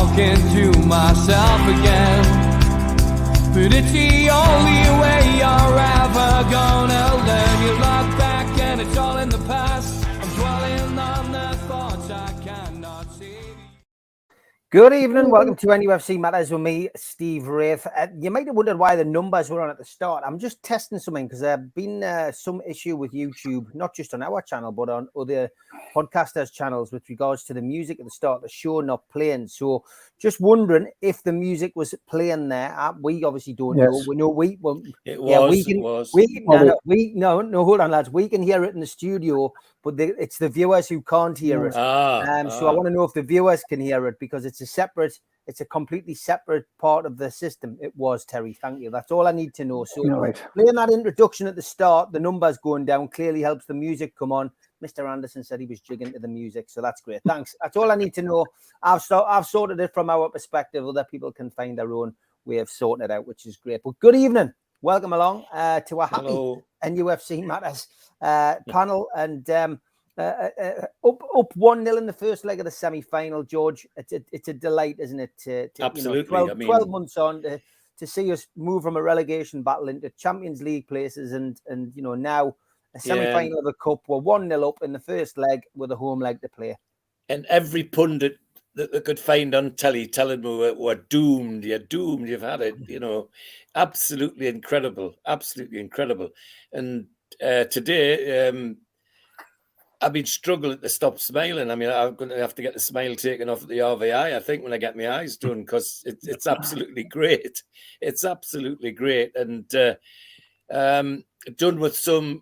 talking to myself again. But it's the only way you're ever gonna learn. You look back and it's all in the past. I'm dwelling on the thoughts I cannot see. Good evening, welcome to NUFC Matters with me, Steve Wraith. You might have wondered why the numbers were on at the start. I'm just testing something because there's been some issue with YouTube, not just on our channel, but on other podcasters' channels with regards to the music at the start, the show not playing. So just wondering if the music was playing there. We obviously don't know. We know hold on, lads. We can hear it in the studio, but it's the viewers who can't hear it. So I want to know if the viewers can hear it because it's a completely separate part of the system. It was, Terry. Thank you. That's all I need to know. So playing that introduction at the start, the numbers going down clearly helps the music come on. Mr. Anderson said he was jigging to the music, so that's great. Thanks. That's all I need to know. I've sorted it from our perspective. Other people can find their own way of sorting it out, which is great. But good evening. Welcome along to a happy NUFC Matters panel. And up 1-0 in the first leg of the semi-final, George. It's a delight, isn't it? Absolutely. 12 months on to see us move from a relegation battle into Champions League places, and now a semi-final of the cup. We're 1-0 up in the first leg with a home leg to play. And every pundit that they could find on telly telling me we're doomed. You're doomed. You've had it. Absolutely incredible. Absolutely incredible. And today, I've been struggling to stop smiling. I mean, I'm going to have to get the smile taken off at the RVI, I think, when I get my eyes done, because it's absolutely great. It's absolutely great. And done with some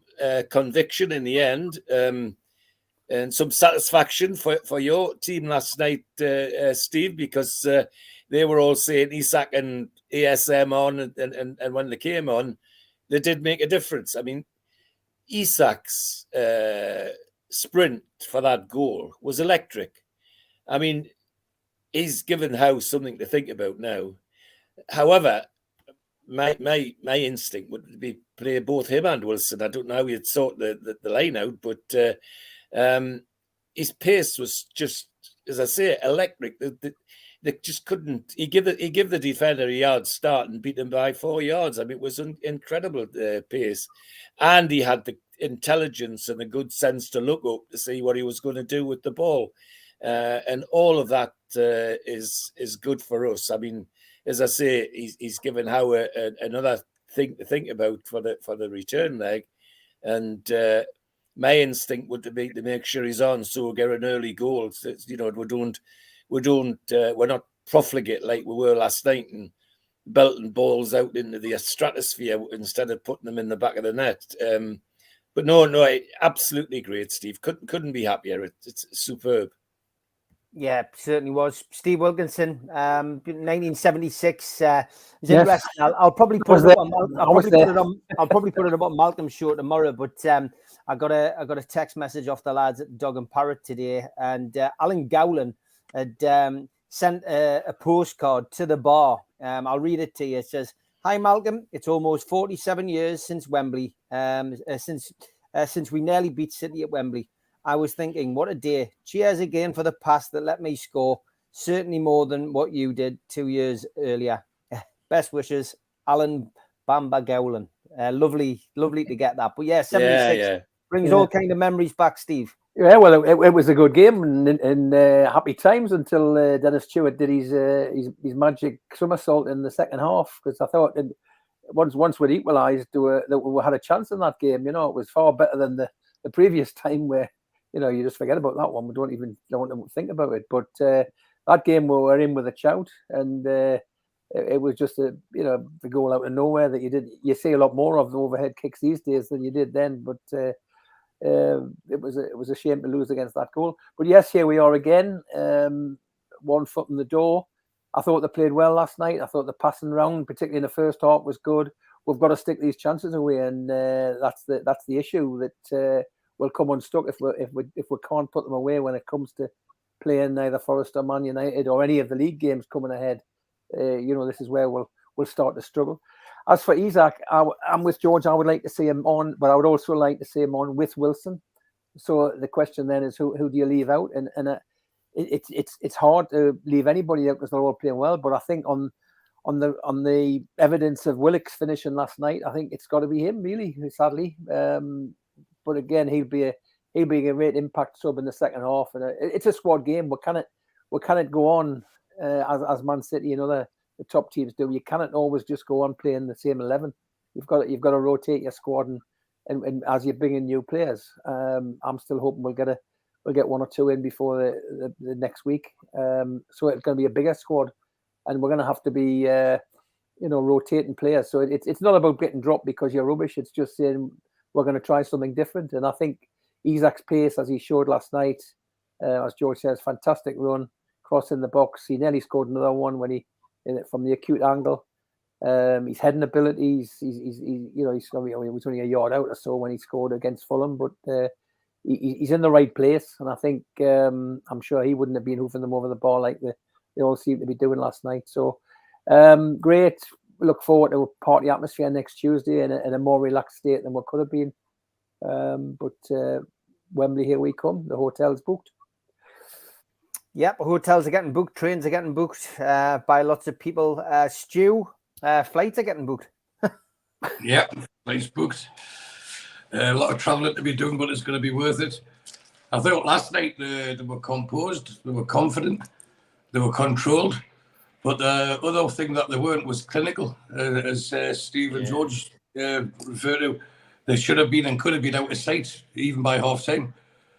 conviction in the end, and some satisfaction for your team last night, Steve, because they were all saying Isak and ASM on, and when they came on, they did make a difference. I mean, Isak's sprint for that goal was electric. I mean, he's given Howe something to think about now. However, my instinct would be play both him and Wilson. I don't know how he'd sort the line out, but his pace was just, as I say, electric. They just couldn't. He give the defender a yard start and beat him by 4 yards. I mean, it was an incredible pace, and he had the intelligence and the good sense to look up to see what he was going to do with the ball, and all of that is good for us. I mean, as I say, he's given Howe another thing to think about for the return leg, and my instinct would be to make sure he's on, so we'll get an early goal. So, we're not profligate like we were last night and belting balls out into the stratosphere instead of putting them in the back of the net. But no, absolutely great, Steve. Couldn't be happier. It's superb. Yeah, certainly was. Steve Wilkinson, 1976. It's interesting. I'll probably put it on. I'll probably put it up on Malcolm's show tomorrow. But I got a text message off the lads at Dog and Parrot today, and Alan Gowland had sent a postcard to the bar. I'll read it to you. It says, "Hi Malcolm, it's almost 47 years since Wembley. Since we nearly beat City at Wembley. I was thinking, what a day. Cheers again for the pass that let me score. Certainly more than what you did 2 years earlier. Best wishes, Alan Bamba Gowland." Lovely to get that. But yeah, 76 brings all kind of memories back, Steve. Yeah, well, it was a good game and happy times until Dennis Stewart did his magic somersault in the second half, because I thought once we'd equalised, we had a chance in that game. It was far better than the previous time where, you just forget about that one. We don't think about it. But that game we were in with a shout, and it was just the goal out of nowhere that you see a lot more of the overhead kicks these days than you did then. But it was a shame to lose against that goal. But yes, here we are again, 1 foot in the door. I thought they played well last night. I thought the passing round, particularly in the first half, was good. We've got to stick these chances away, and that's the issue that will come unstuck if we can't put them away when it comes to playing either Forest or Man United or any of the league games coming ahead. This is where we'll start to struggle. As for Isak, I'm with George. I would like to see him on, but I would also like to see him on with Wilson. So the question then is, who do you leave out? And it's hard to leave anybody out because they're all playing well. But I think on the evidence of Willock's finishing last night, I think it's got to be him, really, sadly. But again, he'll be a great impact sub in the second half, and it's a squad game. What can it go on as Man City and other the top teams do? You cannot always just go on playing the same 11. You've got to rotate your squad and as you bring in new players. I'm still hoping we'll get one or two in before the next week. So it's going to be a bigger squad, and we're going to have to be rotating players. So it's not about getting dropped because you're rubbish. It's just saying we're going to try something different. And I think Isak's pace, as he showed last night, as George says, fantastic run, crossing the box. He nearly scored another one from the acute angle. His heading abilities, he's was only a yard out or so when he scored against Fulham, but he's in the right place. And I think I'm sure he wouldn't have been hoofing them over the ball like they all seem to be doing last night. So great. Look forward to a party atmosphere next Tuesday in a more relaxed state than what could have been. But Wembley, here we come. The hotel's booked. Yep, hotels are getting booked, trains are getting booked by lots of people. Stu, flights are getting booked. Yeah, flights booked. A lot of travelling to be done, but it's going to be worth it. I thought last night they were composed, they were confident, they were controlled. But the other thing that they weren't was clinical, as Steve and George referred to. They should have been and could have been out of sight, even by half time.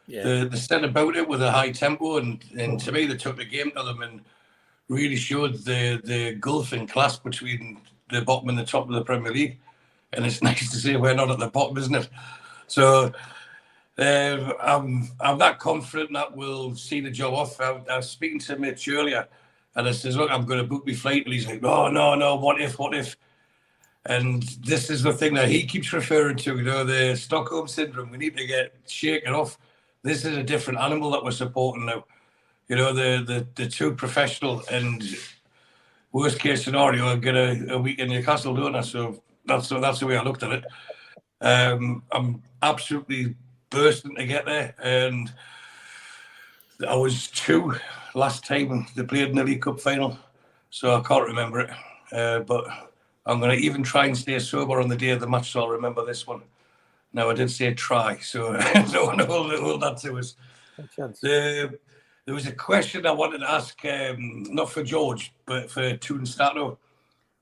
Yeah. They set about it with a high tempo, and to me, they took the game to them and really showed the gulf in class between the bottom and the top of the Premier League. And it's nice to say we're not at the bottom, isn't it? So I'm that confident that we'll see the job off. I was speaking to Mitch earlier, and I says, look, I'm going to book my flight. And he's like, no, what if? And this is the thing that he keeps referring to, the Stockholm Syndrome. We need to get shaken off. This is a different animal that we're supporting now. The two professional and worst case scenario, I get a week in Newcastle, don't I? So that's the way I looked at it. I'm absolutely bursting to get there. And I was 2 last time they played in the League Cup final. So I can't remember it. But I'm going to even try and stay sober on the day of the match, so I'll remember this one. Now, I did say try, so no one hold that to us. There was a question I wanted to ask, not for George, but for Toon Stato,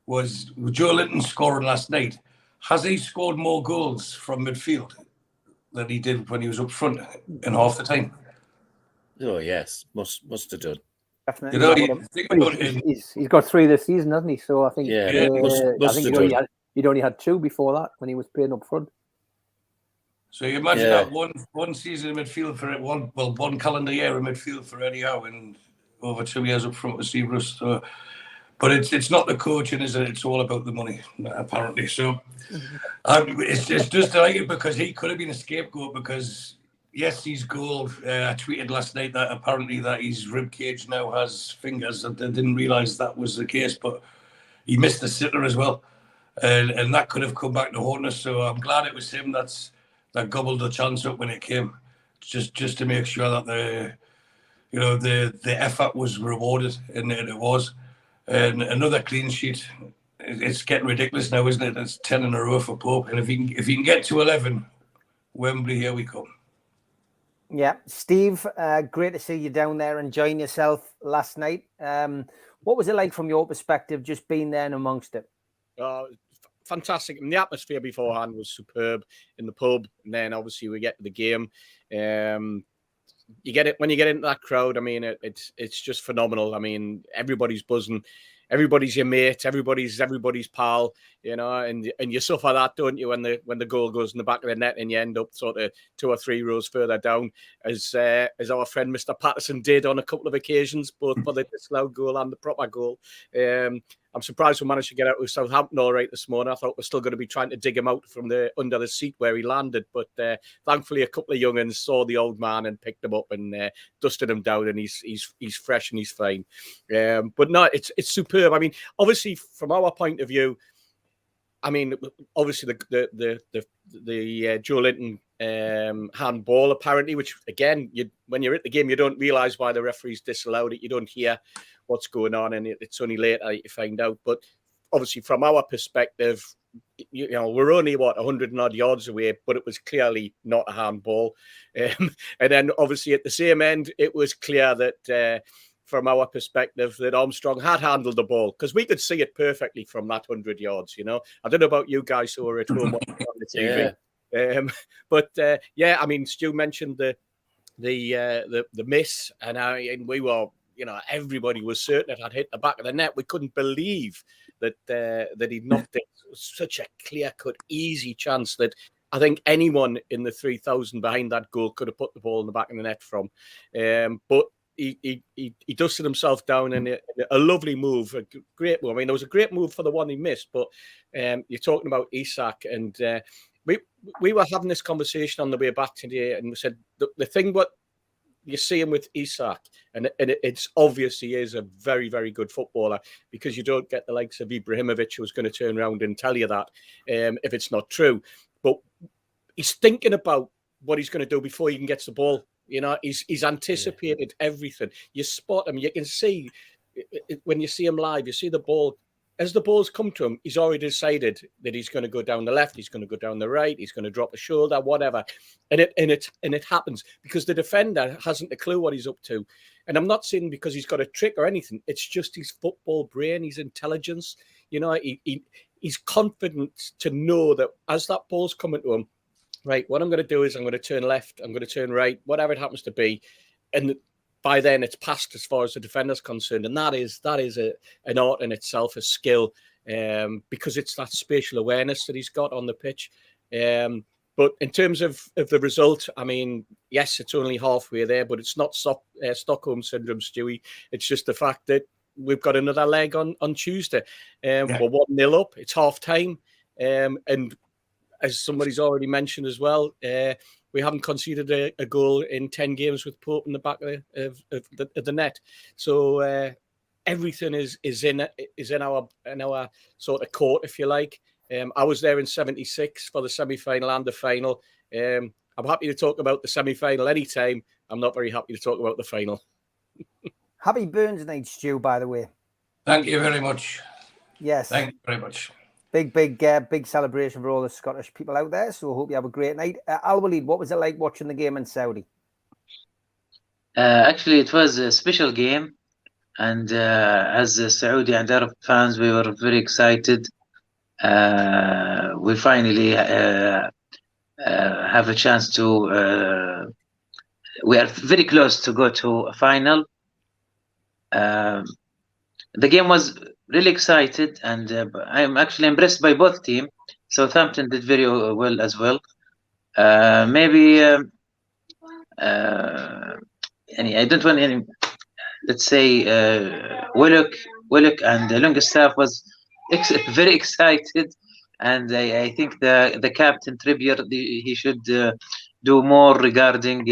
was Joe Linton scoring last night? Has he scored more goals from midfield than he did when he was up front in half the time? Oh, yes, must have done. Definitely. He's got 3 this season, hasn't he? So I think he'd only had 2 before that when he was playing up front. So you imagine that one season in midfield for it, one calendar year in midfield for Eddie Howe, and over 2 years up front with Steve Bruce. So, but it's not the coaching, is it? It's all about the money, apparently. So it's just delighted because he could have been a scapegoat because. Yes, he's goal. I tweeted last night that apparently that his rib cage now has fingers. I didn't realise that was the case, but he missed the sitter as well, and that could have come back to haunt us. So I'm glad it was him that gobbled the chance up when it came, just to make sure that the effort was rewarded, and it was. And another clean sheet. It's getting ridiculous now, isn't it? It's 10 in a row for Pope, and if he can get to 11, Wembley, here we come. Yeah, Steve, great to see you down there enjoying yourself last night. What was it like from your perspective, just being there and amongst it? Fantastic. And the atmosphere beforehand was superb in the pub. And then obviously we get to the game. You get it when you get into that crowd. I mean, it's just phenomenal. I mean, everybody's buzzing. Everybody's your mate. Everybody's pal, and you suffer that, don't you, when the goal goes in the back of the net and you end up sort of 2 or 3 rows further down, as our friend Mr. Patterson did on a couple of occasions, both for the disallowed goal and the proper goal. I'm surprised we managed to get out with Southampton all right this morning. I thought we're still going to be trying to dig him out from under the seat where he landed, but thankfully a couple of young'uns saw the old man and picked him up and dusted him down, and he's fresh and he's fine. But no, it's superb. I mean, obviously from our point of view, I mean, obviously the Joe Linton handball, apparently, which again, when you're at the game, you don't realise why the referees disallowed it. You don't hear what's going on, and it's only later you find out. But obviously, from our perspective, we're only 100 and odd yards away, but it was clearly not a handball. And then obviously at the same end, it was clear that from our perspective that Armstrong had handled the ball, because we could see it perfectly from that 100 yards. I don't know about you guys who were at home watching on the TV. Yeah. I mean, Stu mentioned the miss, and we were, everybody was certain it had hit the back of the net. We couldn't believe that he'd knocked it. It was such a clear-cut, easy chance that I think anyone in the 3,000 behind that goal could have put the ball in the back of the net from. But he dusted himself down in a lovely move, a great move. I mean, it was a great move for the one he missed, but you're talking about Isak, and we were having this conversation on the way back today, and we said the thing what you see him with Isak, and it's obvious he is a very, very good footballer, because you don't get the likes of Ibrahimovic who's going to turn around and tell you that if it's not true. But he's thinking about what he's going to do before he even gets the ball. He's anticipated everything. You spot him. You can see when you see him live, you see the ball. As the ball's come to him, he's already decided that he's going to go down the left, he's going to go down the right, he's going to drop the shoulder, whatever. And it happens because the defender hasn't a clue what he's up to. And I'm not saying because he's got a trick or anything. It's just his football brain, his intelligence. He's confident to know that as that ball's coming to him, right, what I'm going to do is I'm going to turn left, I'm going to turn right, whatever it happens to be. And by then it's passed as far as the defender's concerned. And that is an art in itself, a skill, because it's that spatial awareness that he's got on the pitch. But in terms of the result, I mean, yes, it's only halfway there, but it's not Stockholm Syndrome, Stewie. It's just the fact that we've got another leg on Tuesday. We're 1-0 up. It's half time. And as somebody's already mentioned as well, we haven't conceded a goal in 10 games with Pope in the back of the net. So everything is in our sort of court, if you like. I was there in '76 for the semi-final and the final. I'm happy to talk about the semi-final anytime. I'm not very happy to talk about the final. Happy Burns Night, Stu, by the way. Thank you very much. Yes. Thank you very much. Big celebration for all the Scottish people out there. So I hope you have a great night. Al-Walid, what was it like watching the game in Saudi? Actually, it was a special game. And as Saudi and Arab fans, we were very excited. We finally have a chance to... we are very close to go to a final. The game was really excited, and I'm actually impressed by both teams. Southampton did very well as well. Maybe I don't want any. Let's say Willock and Longstaff was very excited, and I think the captain Trippier, he should do more regarding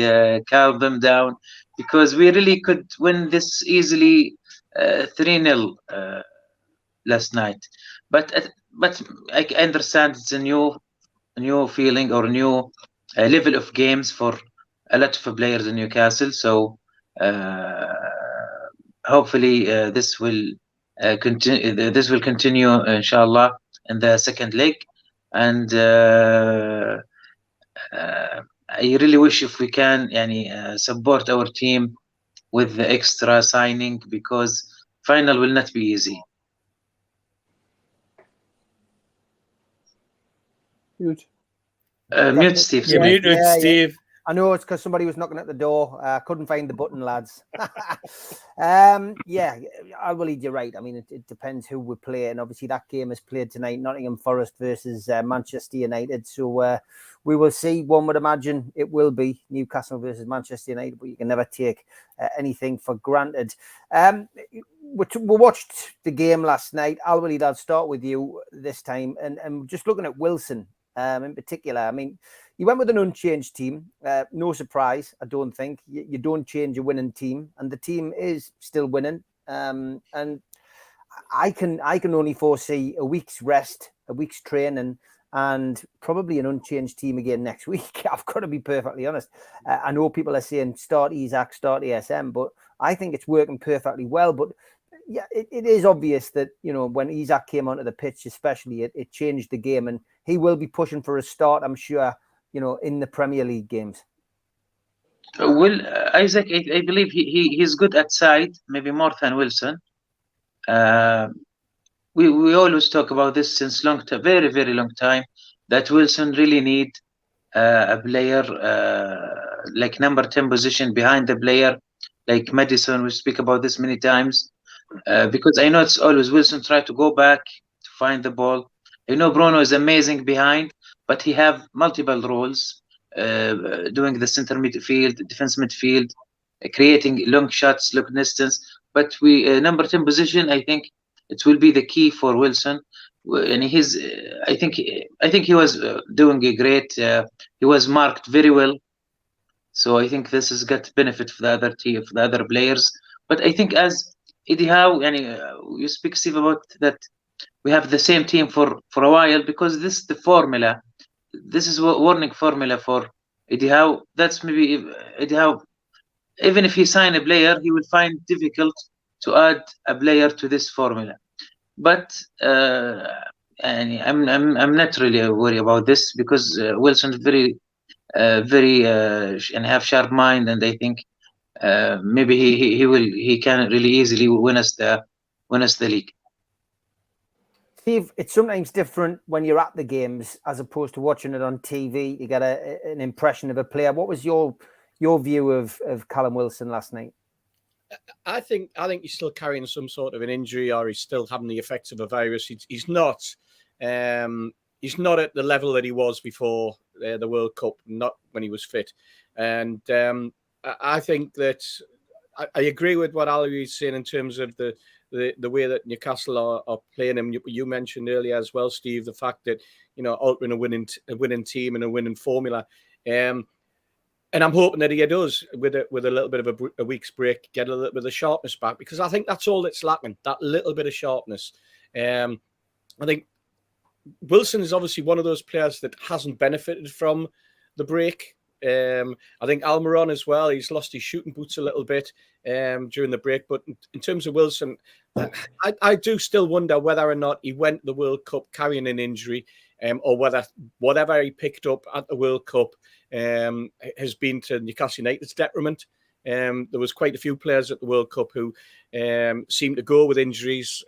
calm them down, because we really could win this easily 3-0 last night. But I understand it's a new feeling or new level of games for a lot of players in Newcastle. So hopefully this will continue. This will continue, inshallah, in the second leg. And I really wish if we can support our team with the extra signing, because final will not be easy. Mute. Mute, Steve. You're muted, Steve. I know it's because somebody was knocking at the door. Couldn't find the button, lads. Yeah, I believe you're right. I mean, it depends who we play. And obviously that game is played tonight, Nottingham Forest versus Manchester United. So we will see. One would imagine it will be Newcastle versus Manchester United, but you can never take anything for granted. We watched the game last night. Al-Walid, I'll start with you this time. And just looking at Wilson in particular, I mean, he went with an unchanged team. No surprise, I don't think. You don't change a winning team, and the team is still winning. And I can only foresee a week's rest, a week's training, and probably an unchanged team again next week. I've got to be perfectly honest. I know people are saying start Isak, start ASM, but I think it's working perfectly well. But yeah, it is obvious that, you know, when Isak came onto the pitch, especially, it changed the game, and he will be pushing for a start, I'm sure, you know, in the Premier League games. Well, Isaac, I believe he's good at side, maybe more than Wilson. We always talk about this since very, very long time, that Wilson really need a player like number 10 position behind the player, like Madison. We speak about this many times, because I know it's always Wilson try to go back to find the ball. I know Bruno is amazing behind, but he have multiple roles, doing the center midfield, defense midfield, creating long shots, long distance. But we number 10 position, I think it will be the key for Wilson. And I think he was doing a great. He was marked very well, so I think this has got benefit for the other team, for the other players. But I think as Eddie Howe, and you speak, Steve, about that we have the same team for a while, because this is the formula. This is a warning formula for Eddie Howe. That's maybe Eddie Howe, even if he sign a player, he will find difficult to add a player to this formula. But and I'm not really worried about this, because Wilson's very and have sharp mind, and I think maybe he can really easily win us the league. Steve, it's sometimes different when you're at the games as opposed to watching it on TV. You get an impression of a player. What was your view of Callum Wilson last night? I think he's still carrying some sort of an injury, or he's still having the effects of a virus. He's not at the level that he was before the World Cup, not when he was fit. And I think that I agree with what Ali is saying in terms of the way that Newcastle are playing him. You mentioned earlier as well, Steve, the fact that, you know, altering a winning team and a winning formula. And I'm hoping that he does, with a little bit of a week's break, get a little bit of sharpness back, because I think that's all that's lacking, that little bit of sharpness. I think Wilson is obviously one of those players that hasn't benefited from the break. I think Almiron as well, he's lost his shooting boots a little bit during the break. But in terms of Wilson, I do still wonder whether or not he went to the World Cup carrying an injury, or whether whatever he picked up at the World Cup has been to Newcastle United's detriment. There was quite a few players at the World Cup who seemed to go with injuries.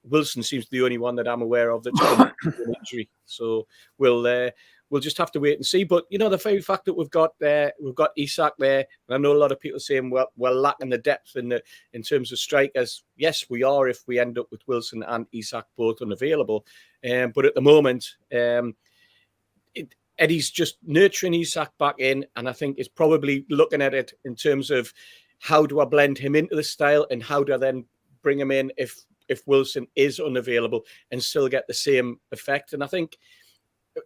Wilson seems to be the only one that I'm aware of that's come with an injury. So we'll just have to wait and see. But, you know, the very fact that we've got Isak there, and I know a lot of people saying we're lacking the depth in terms of strikers. Yes, we are, if we end up with Wilson and Isak both unavailable. But at the moment, Eddie's just nurturing Isak back in, and I think it's probably looking at it in terms of how do I blend him into the style, and how do I then bring him in if Wilson is unavailable and still get the same effect. And I think,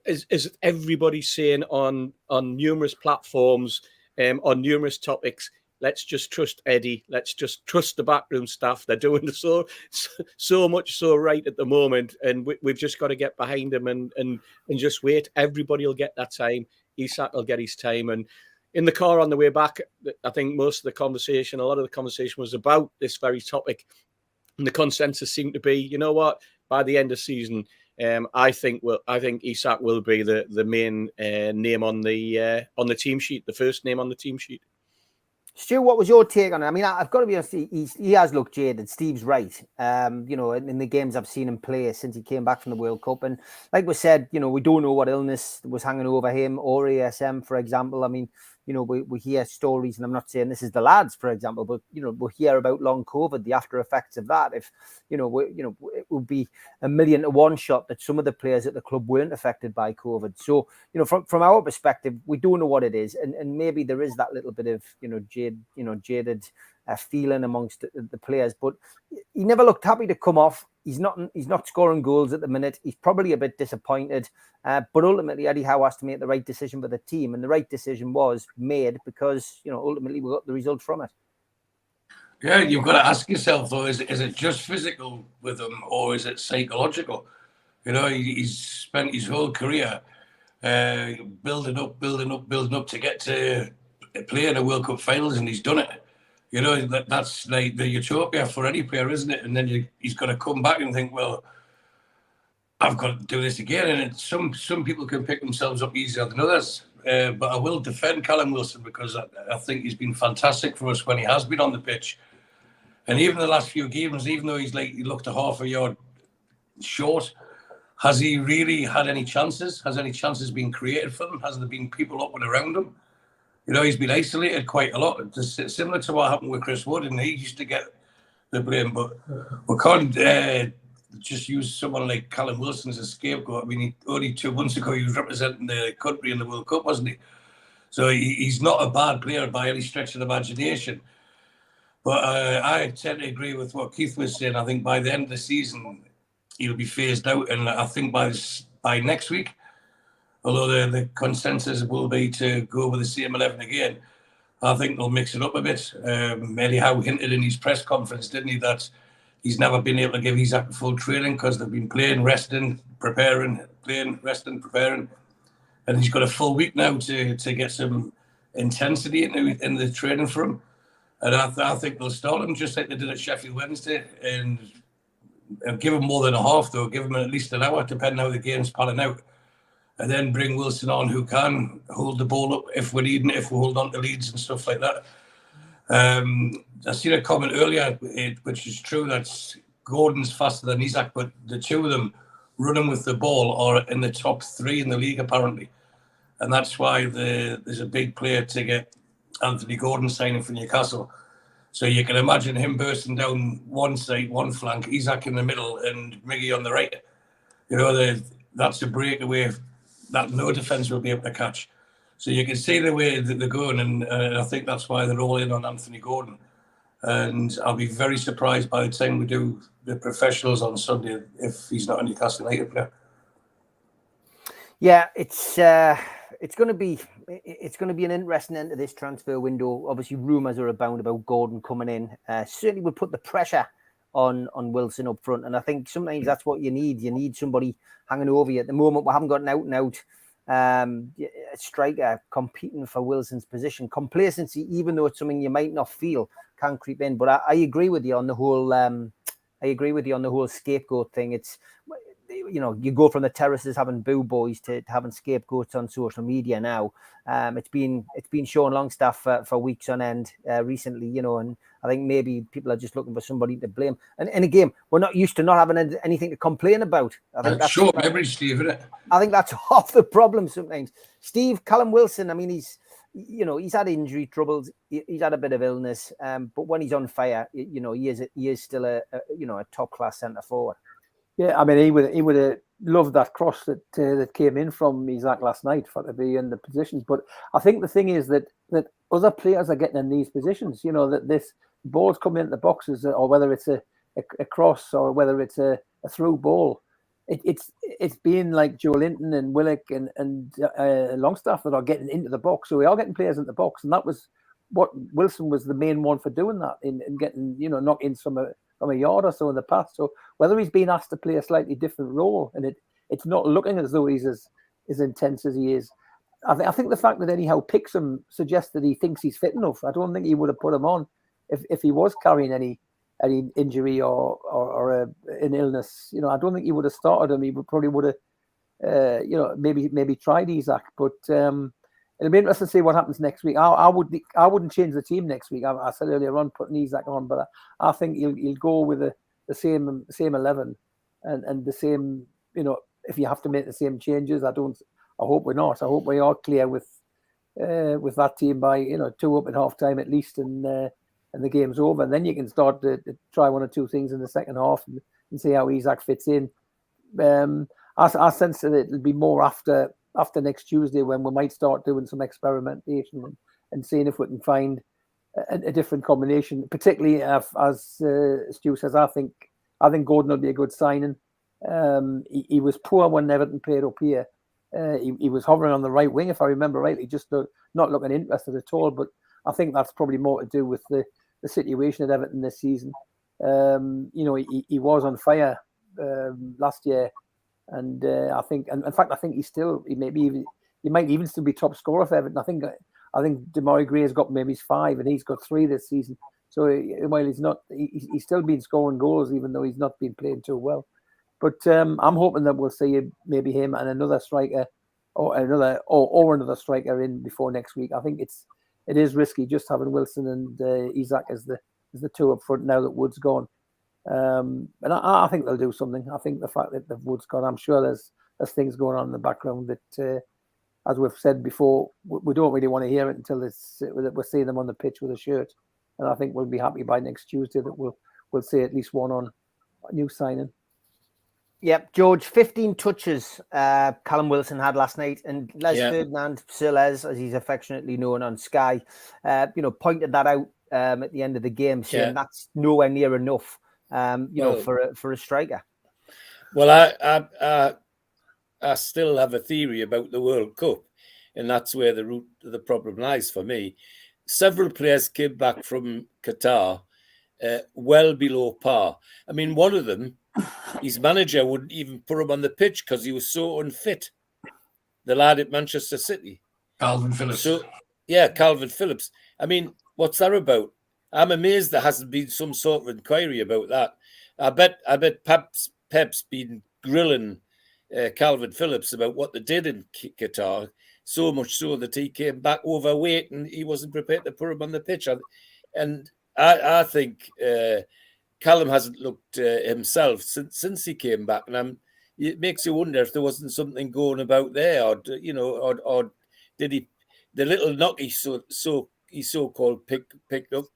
as everybody's saying on numerous platforms, on numerous topics, let's just trust Eddie. Let's just trust the backroom staff. They're doing so much so right at the moment, and we've just got to get behind them and just wait. Everybody will get that time. Isak will get his time. And in the car on the way back, I think a lot of the conversation was about this very topic, and the consensus seemed to be, you know what, by the end of season, I think Isak will be the main name on the team sheet, the first name on the team sheet. Stu, what was your take on it? I mean, I've got to be honest, he has looked jaded. Steve's right. You know, in the games I've seen him play since he came back from the World Cup. And like we said, you know, we don't know what illness was hanging over him, or ASM, for example. I mean, you know, we hear stories, and I'm not saying this is the lads, for example, but, you know, we'll hear about long COVID, the after effects of that. If, it would be 1,000,000 to 1 shot that some of the players at the club weren't affected by COVID. So, you know, from our perspective, we don't know what it is. And maybe there is that little bit of, jaded feeling amongst the players, but he never looked happy to come off. He's not scoring goals at the minute. He's probably a bit disappointed, but ultimately Eddie Howe has to make the right decision for the team, and the right decision was made because, you know, ultimately we got the result from it. Yeah, you've got to ask yourself though: is it just physical with him, or is it psychological? You know, he's spent his whole career building up to get to play in the World Cup finals, and he's done it. You know, that's like the utopia for any player, isn't it? And then he's got to come back and think, well, I've got to do this again. And some people can pick themselves up easier than others. But I will defend Callum Wilson because I think he's been fantastic for us when he has been on the pitch. And even the last few games, even though he looked a half a yard short, has he really had any chances? Has any chances been created for them? Has there been people up and around him? You know, he's been isolated quite a lot. It's similar to what happened with Chris Wood, and he used to get the blame. But we can't just use someone like Callum Wilson as a scapegoat. I mean, only 2 months ago, he was representing the country in the World Cup, wasn't he? So he's not a bad player by any stretch of the imagination. But I tend to agree with what Keith was saying. I think by the end of the season, he'll be phased out. And I think by next week, although the consensus will be to go with the same 11 again, I think they'll mix it up a bit. Eddie Howe hinted in his press conference, didn't he, that he's never been able to give Isaac full training because they've been playing, resting, preparing, playing, resting, preparing. And he's got a full week now to get some intensity in the training for him. And I think they'll start him just like they did at Sheffield Wednesday and give him more than a half, though. Give him at least an hour, depending how the game's panning out. And then bring Wilson on, who can hold the ball up if we're needing it, if we hold on to leads and stuff like that. I seen a comment earlier, which is true, that Gordon's faster than Isaac, but the two of them running with the ball are in the top 3 in the league, apparently. And that's why there's a big player to get Anthony Gordon signing for Newcastle. So you can imagine him bursting down one side, one flank, Isaac in the middle, and Miggy on the right. You know, that's a breakaway that no defence will be able to catch. So you can see the way that they're going, and I think that's why they're all in on Anthony Gordon. And I'll be very surprised by the time we do the professionals on Sunday if he's not a Newcastle United player. Yeah, it's going to be an interesting end to this transfer window. Obviously, rumours are abound about Gordon coming in. Certainly, will put the pressure on Wilson up front, and I think sometimes that's what you need. You need somebody hanging over you. At the moment, we haven't got an out striker competing for Wilson's position. Complacency, even though it's something you might not feel, can creep in. But I agree with you on the whole. Scapegoat thing. It's, you know, you go from the terraces having boo boys to having scapegoats on social media now. It's been shown Longstaff for weeks on end recently, you know, and I think maybe people are just looking for somebody to blame. And again, we're not used to not having anything to complain about. I think that's short memory, Steve, isn't it? I think that's half the problem sometimes. Steve, Callum Wilson, I mean, he's had injury troubles, he's had a bit of illness, but when he's on fire, you know, he is still a top class centre forward. Yeah, I mean, he would have loved that cross that came in from Isaac last night for to be in the positions. But I think the thing is that other players are getting in these positions. You know, that this ball's coming into the boxes, or whether it's a cross or whether it's a through ball. It's being like Joe Linton and Willock and Longstaff that are getting into the box. So we are getting players into the box, and that was what Wilson was the main one for doing that in getting, you know, knocked in from a yard or so in the past. So whether he's been asked to play a slightly different role, and it's not looking as though he's as intense as he is. I think the fact that Eddie Howe picks him suggests that he thinks he's fit enough. I don't think he would have put him on if he was carrying any injury or an illness. You know, I don't think he would have started him. He would have, maybe tried Isaac. But it'll be interesting to see what happens next week. I wouldn't change the team next week. I said earlier on putting Isaac on, but I think he'll go with the same 11 and the same. You know, if you have to make the same changes, I hope we're not. I hope we are clear with that team by 2 up at half time at least, and the game's over. And then you can start to try one or two things in the second half and see how Isaac fits in. I sense that it'll be more after next Tuesday when we might start doing some experimentation and seeing if we can find a different combination. Particularly as Stu says, I think Gordon will be a good signing. He was poor when Everton played up here. He was hovering on the right wing, if I remember rightly, just not looking interested at all. But I think that's probably more to do with the situation at Everton this season. He was on fire last year And I think, and in fact, I think he might even still be top scorer for Everton. I think Demarai Gray has got maybe 5, and he's got 3 this season. So while he's still been scoring goals, even though he's not been playing too well. But I'm hoping that we'll see maybe him and another striker, or another striker in before next week. I think it is risky just having Wilson and Isak as the 2 up front now that Wood's gone. And I think they'll do something. I think the fact that the Wood's gone, I'm sure there's things going on in the background that, as we've said before, we don't really want to hear it until we're seeing them on the pitch with a shirt. And I think we'll be happy by next Tuesday that we'll see at least one on a new signing. Yep, George, 15 touches Callum Wilson had last night, and Ferdinand Siles, as he's affectionately known on Sky, pointed that out at the end of the game, saying that's nowhere near enough, for a striker. Well, I still have a theory about the World Cup, and that's where the root of the problem lies for me. Several players came back from Qatar well below par. I mean, one of them, his manager wouldn't even put him on the pitch because he was so unfit. The lad at Manchester City. Calvin Phillips. So, Calvin Phillips. I mean, what's that about? I'm amazed there hasn't been some sort of inquiry about that. I bet Pep's been grilling Calvin Phillips about what they did in Qatar, so much so that he came back overweight and he wasn't prepared to put him on the pitch. And I think Callum hasn't looked himself since he came back, and it makes you wonder if there wasn't something going about there, or did he, the little knock he so-called picked up,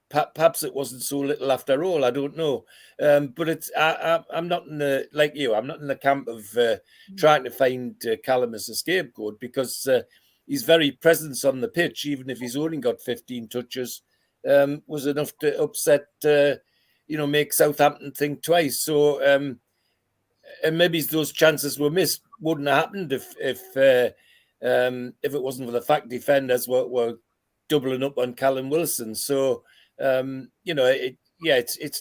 perhaps it wasn't so little after all. I don't know, but I'm not in the, like you, I'm not in the camp of trying to find Callum as a scapegoat, because his very presence on the pitch, even if he's only got 15 touches, was enough to upset, make Southampton think twice. So, and maybe those chances were missed wouldn't have happened if it wasn't for the fact defenders were doubling up on Callum Wilson. So, it's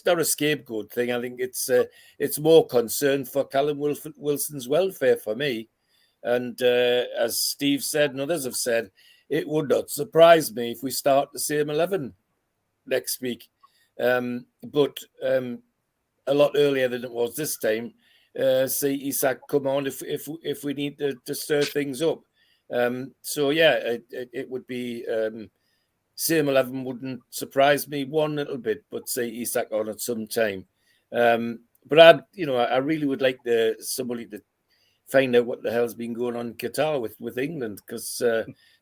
not a scapegoat thing. I think it's more concern for Callum Wilson's welfare for me. And as Steve said and others have said, it would not surprise me if we start the same 11 next week. But a lot earlier than it was this time. See Isak come on if we need to stir things up. It would be same 11 wouldn't surprise me one little bit, but say Isak on at some time. But I really would like somebody to find out what the hell's been going on in Qatar with England, because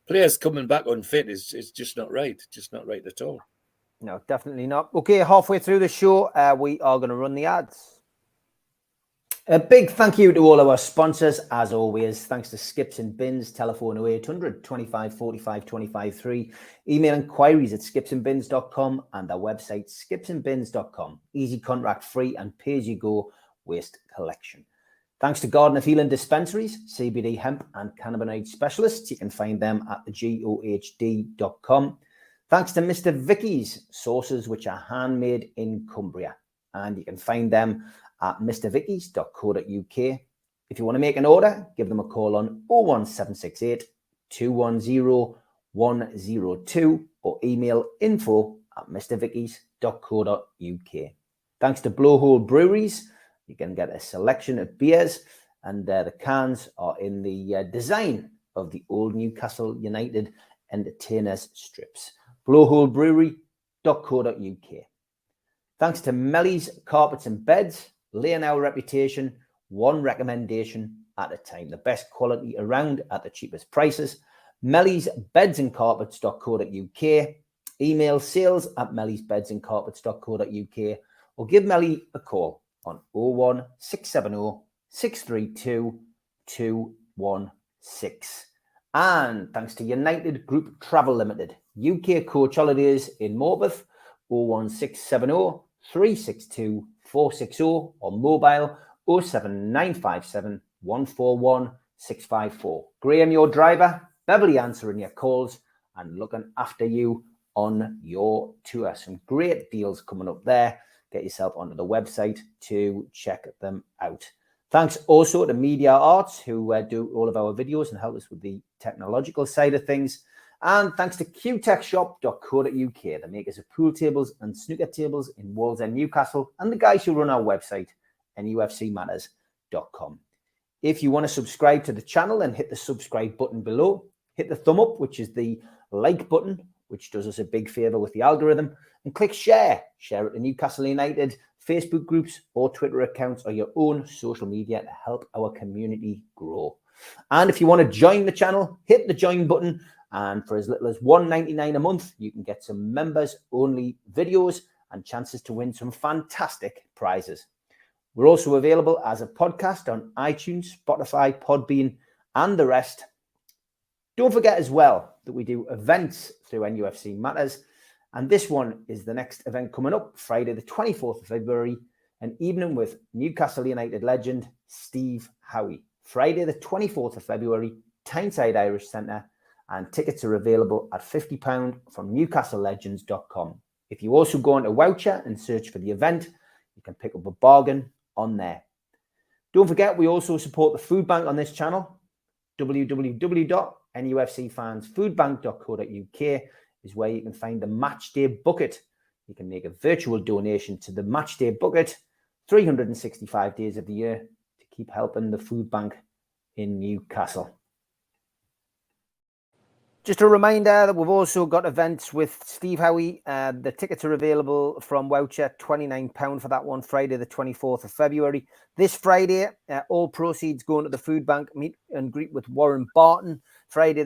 players coming back unfit is just not right. Just not right at all. No, definitely not. Okay, halfway through the show, we are going to run the ads. A big thank you to all our sponsors, as always. Thanks to Skips and Bins, telephone 0800 25 45 25 3, email inquiries at skipsandbins.com, and our website skipsandbins.com. Easy contract free and pay-as-you-go waste collection. Thanks to Garden of Healing Dispensaries, CBD hemp and cannabinoid specialists. You can find them at thegohd.com. Thanks to Mr. Vicky's sauces, which are handmade in Cumbria, and you can find them at mrvickies.co.uk. If you want to make an order, give them a call on 01768 210 102 or email info@mrvickies.co.uk. Thanks to Blowhole Breweries, you can get a selection of beers, and the cans are in the design of the old Newcastle United entertainers strips. Blowholebrewery.co.uk. Thanks to Melly's Carpets and Beds, laying our reputation one recommendation at a time. The best quality around at the cheapest prices. Melly's Beds and Carpets.co.uk. Email sales@mellysbedsandcarpets.co.uk or give Melly a call on 01670 632 216. And thanks to United Group Travel Limited, UK Coach Holidays in Morpeth, 01670 362 460 or mobile 07957 141 654. Graham, your driver, Beverly answering your calls and looking after you on your tour. Some great deals coming up there. Get yourself onto the website to check them out. Thanks also to Media Arts, who do all of our videos and help us with the technological side of things. And thanks to qtechshop.co.uk, the makers of pool tables and snooker tables in Wallsend, Newcastle, and the guys who run our website, NUFCmatters.com. If you want to subscribe to the channel, then hit the subscribe button below. Hit the thumb up, which is the like button, which does us a big favour with the algorithm. And click share. Share it to Newcastle United Facebook groups or Twitter accounts or your own social media to help our community grow. And if you want to join the channel, hit the join button. And for as little as $1.99 a month, you can get some members-only videos and chances to win some fantastic prizes. We're also available as a podcast on iTunes, Spotify, Podbean, and the rest. Don't forget as well that we do events through NUFC Matters. And this one is the next event coming up, Friday the 24th of February, an evening with Newcastle United legend Steve Howie. Friday the 24th of February, Tyneside Irish Centre, and tickets are available at £50 from newcastlelegends.com. If you also go onto Voucher and search for the event, you can pick up a bargain on there. Don't forget, we also support the food bank on this channel. www.nufcfansfoodbank.co.uk is where you can find the Matchday Bucket. You can make a virtual donation to the Matchday Bucket 365 days of the year to keep helping the food bank in Newcastle. Just a reminder that we've also got events with Steve Howie. The tickets are available from Voucher, £29 for that one, Friday the 24th of February. This Friday, all proceeds going to the food bank. Meet and greet with Warren Barton, Friday,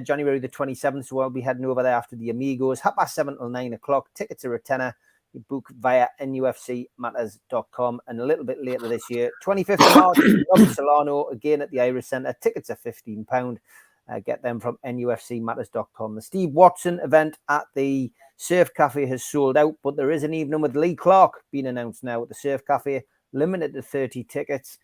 January the 27th. So I'll be heading over there after the Amigos, 7:30 till 9 o'clock. Tickets are a tenner. You book via nufcmatters.com. And a little bit later this year, 25th of March, Robbie Solano, again at the Irish Centre. Tickets are £15. Get them from nufcmatters.com. The Steve Watson event at the Surf Cafe has sold out, but there is an evening with Lee Clark being announced now at the Surf Cafe, limited to 30 tickets.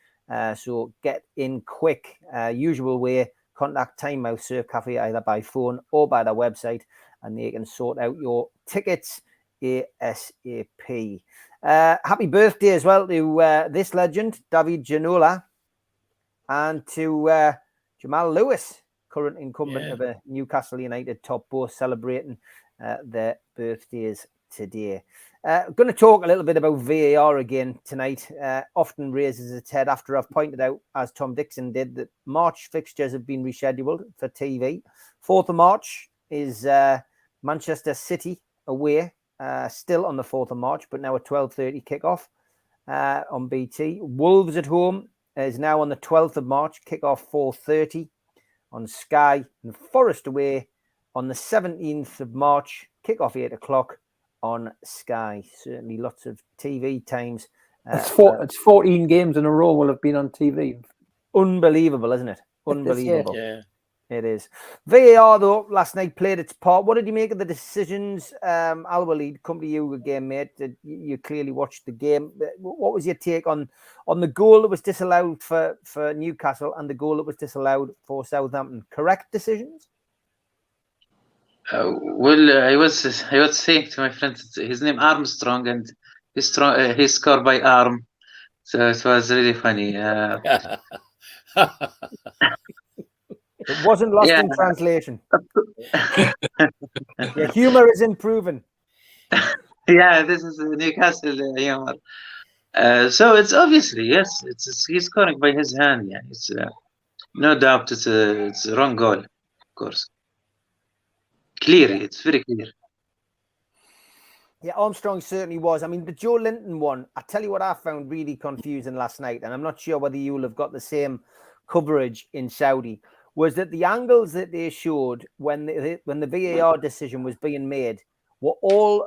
So get in quick. Usual way, contact Tynemouth Surf Cafe either by phone or by their website, and they can sort out your tickets ASAP. Happy birthday as well to this legend, David Ginola, and to Jamal Lewis, current incumbent of a Newcastle United top, both celebrating their birthdays today. I'm going to talk a little bit about VAR again tonight. Often raises its head after I've pointed out, as Tom Dixon did, that March fixtures have been rescheduled for TV. 4th of March is Manchester City away, still on the 4th of March, but now a 12:30 kickoff on BT. Wolves at home is now on the 12th of March, kickoff 4:30 on Sky, and Forest away on the 17th of March, kickoff 8 o'clock on Sky. Certainly lots of TV times. It's 14 games in a row will have been on TV. Unbelievable, isn't it? Unbelievable. Yeah. It is. VAR, though, last night played its part. What did you make of the decisions? Al Walid, come to you again, mate. You clearly watched the game. What was your take on the goal that was disallowed for Newcastle and the goal that was disallowed for Southampton? Correct decisions? I was saying to my friend, his name Armstrong, and he scored by arm, so it was really funny. It wasn't lost in translation. Your humour is improving. Yeah, this is Newcastle humor. So it's obviously, yes, he's scoring by his hand. Yeah, it's no doubt it's a wrong goal, of course. Clearly, it's very clear. Yeah, Armstrong certainly was. I mean, the Joe Linton one, I tell you what I found really confusing last night, and I'm not sure whether you'll have got the same coverage in Saudi, was that the angles that they showed when the VAR decision was being made were all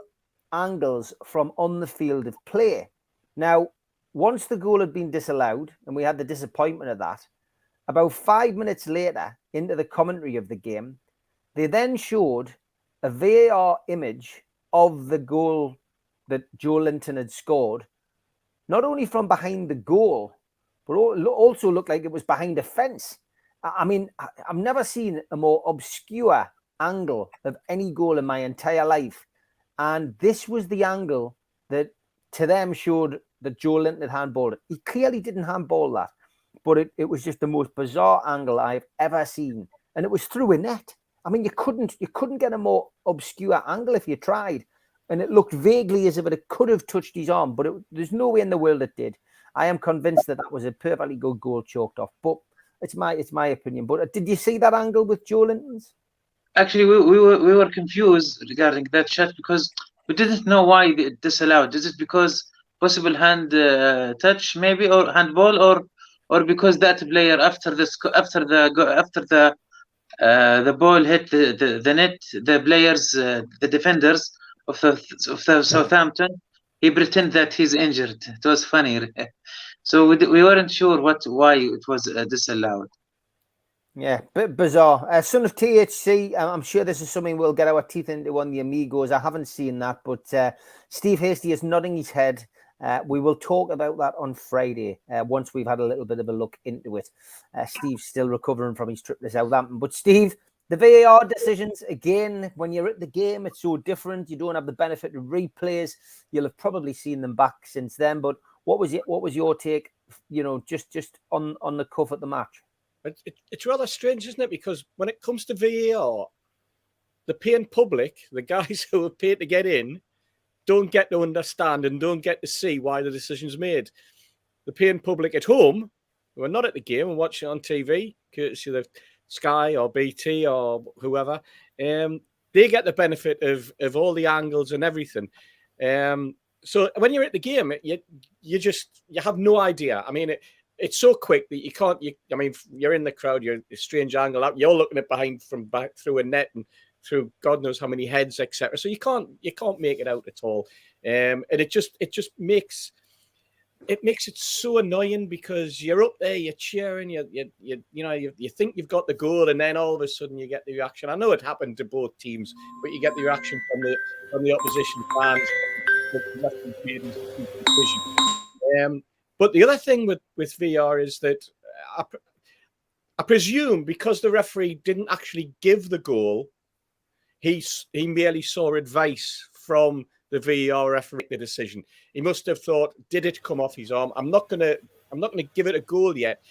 angles from on the field of play. Now, once the goal had been disallowed, and we had the disappointment of that, about 5 minutes later into the commentary of the game, they then showed a VAR image of the goal that Joe Linton had scored, not only from behind the goal, but also looked like it was behind a fence. I mean, I've never seen a more obscure angle of any goal in my entire life. And this was the angle that to them showed that Joe Linton had handballed it. He clearly didn't handball that, but it was just the most bizarre angle I've ever seen, and it was through a net. I mean, you couldn't get a more obscure angle if you tried, and it looked vaguely as if it could have touched his arm, but there's no way in the world it did. I am convinced that was a perfectly good goal chalked off, but it's my opinion. But did you see that angle with Joe Linton's? Actually, we were confused regarding that shot because we didn't know why it disallowed. Is it because possible hand touch, maybe, or handball, or because that player after the ball hit the net, the players, the defenders of the Southampton, he pretended that he's injured. It was funny. So we weren't sure why it was disallowed. Yeah, bit bizarre. Son of THC, I'm sure this is something we'll get our teeth into on the Amigos. I haven't seen that, but Steve Hasty is nodding his head. We will talk about that on Friday once we've had a little bit of a look into it. Steve's still recovering from his trip to Southampton. But Steve, the VAR decisions, again, when you're at the game, it's so different. You don't have the benefit of replays. You'll have probably seen them back since then. But what was your take, just on the cuff at the match? It's rather strange, isn't it? Because when it comes to VAR, the paying public, the guys who are paid to get in, don't get to understand and don't get to see why the decision's made. The paying public at home, who are not at the game and watching it on TV, courtesy of Sky or BT or whoever, they get the benefit of all the angles and everything. So when you're at the game, you have no idea. I mean, it's so quick that you can't. You're in the crowd. You're a strange angle out. You're looking at behind from back through a net and through God knows how many heads, etc. So you can't make it out at all. And it just makes it so annoying because you're up there, you're cheering, you think you've got the goal, and then all of a sudden you get the reaction. I know it happened to both teams, but you get the reaction from the opposition fans. But the other thing with VR is that I presume because the referee didn't actually give the goal, he merely saw advice from the VAR referee the decision. He must have thought, did it come off his arm? I'm not gonna give it a goal yet.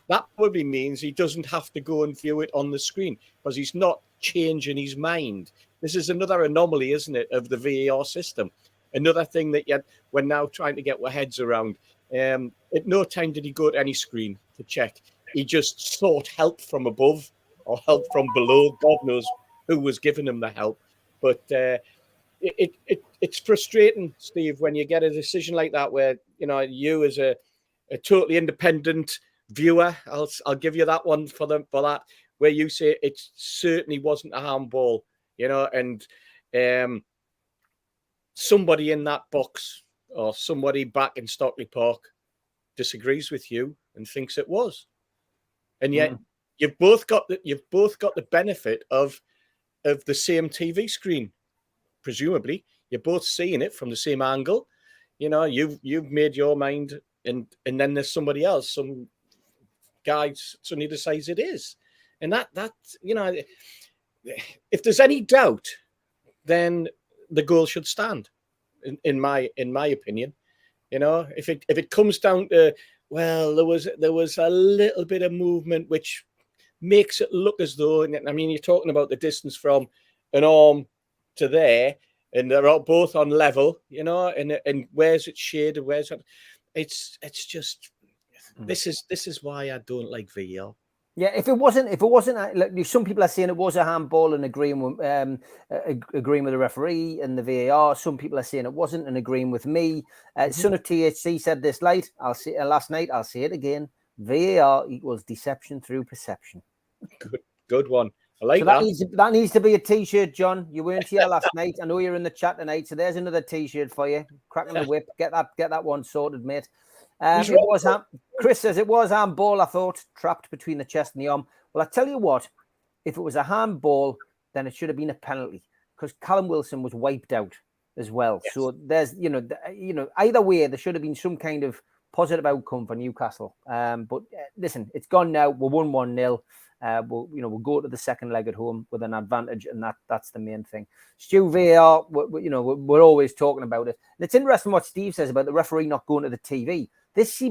That probably means he doesn't have to go and view it on the screen because he's not changing his mind. This is another anomaly, isn't it, of the VAR system? Another thing that we're now trying to get our heads around. At no time did he go to any screen to check. He just sought help from above or help from below. God knows who was giving him the help. But it's frustrating, Steve, when you get a decision like that where you as a totally independent viewer, I'll give you that one for that, where you say it certainly wasn't a handball, and somebody in that box or somebody back in Stockley Park disagrees with you and thinks it was, and yet you've both got the benefit of the same TV screen. Presumably, you're both seeing it from the same angle. You've made your mind, and then there's somebody else, some guy suddenly decides it is, and that if there's any doubt, then the goal should stand. In my opinion, if it comes down to, well, there was a little bit of movement which makes it look as though, you're talking about the distance from an arm to there, and they're all both on level, and where's it shaded, where's it? It's just this is why I don't like VAR. Yeah, if it wasn't, like some people are saying it was a handball and agreeing with the referee and the VAR. Some people are saying it wasn't and agreeing with me. Son of THC said this last night. I'll say it again. VAR equals deception through perception. Good one. I like that needs to be a T-shirt, John. You weren't here last night. I know you're in the chat tonight, so there's another T-shirt for you. Cracking the whip. Get that one sorted, mate. Chris says it was handball, I thought, trapped between the chest and the arm. Well, I tell you what, if it was a handball, then it should have been a penalty because Callum Wilson was wiped out as well. Yes. So there's, either way, there should have been some kind of positive outcome for Newcastle. But listen, it's gone now. We're 1-1-0. we'll go to the second leg at home with an advantage, and that's the main thing. Stu, VAR, we're always talking about it. And it's interesting what Steve says about the referee not going to the TV. This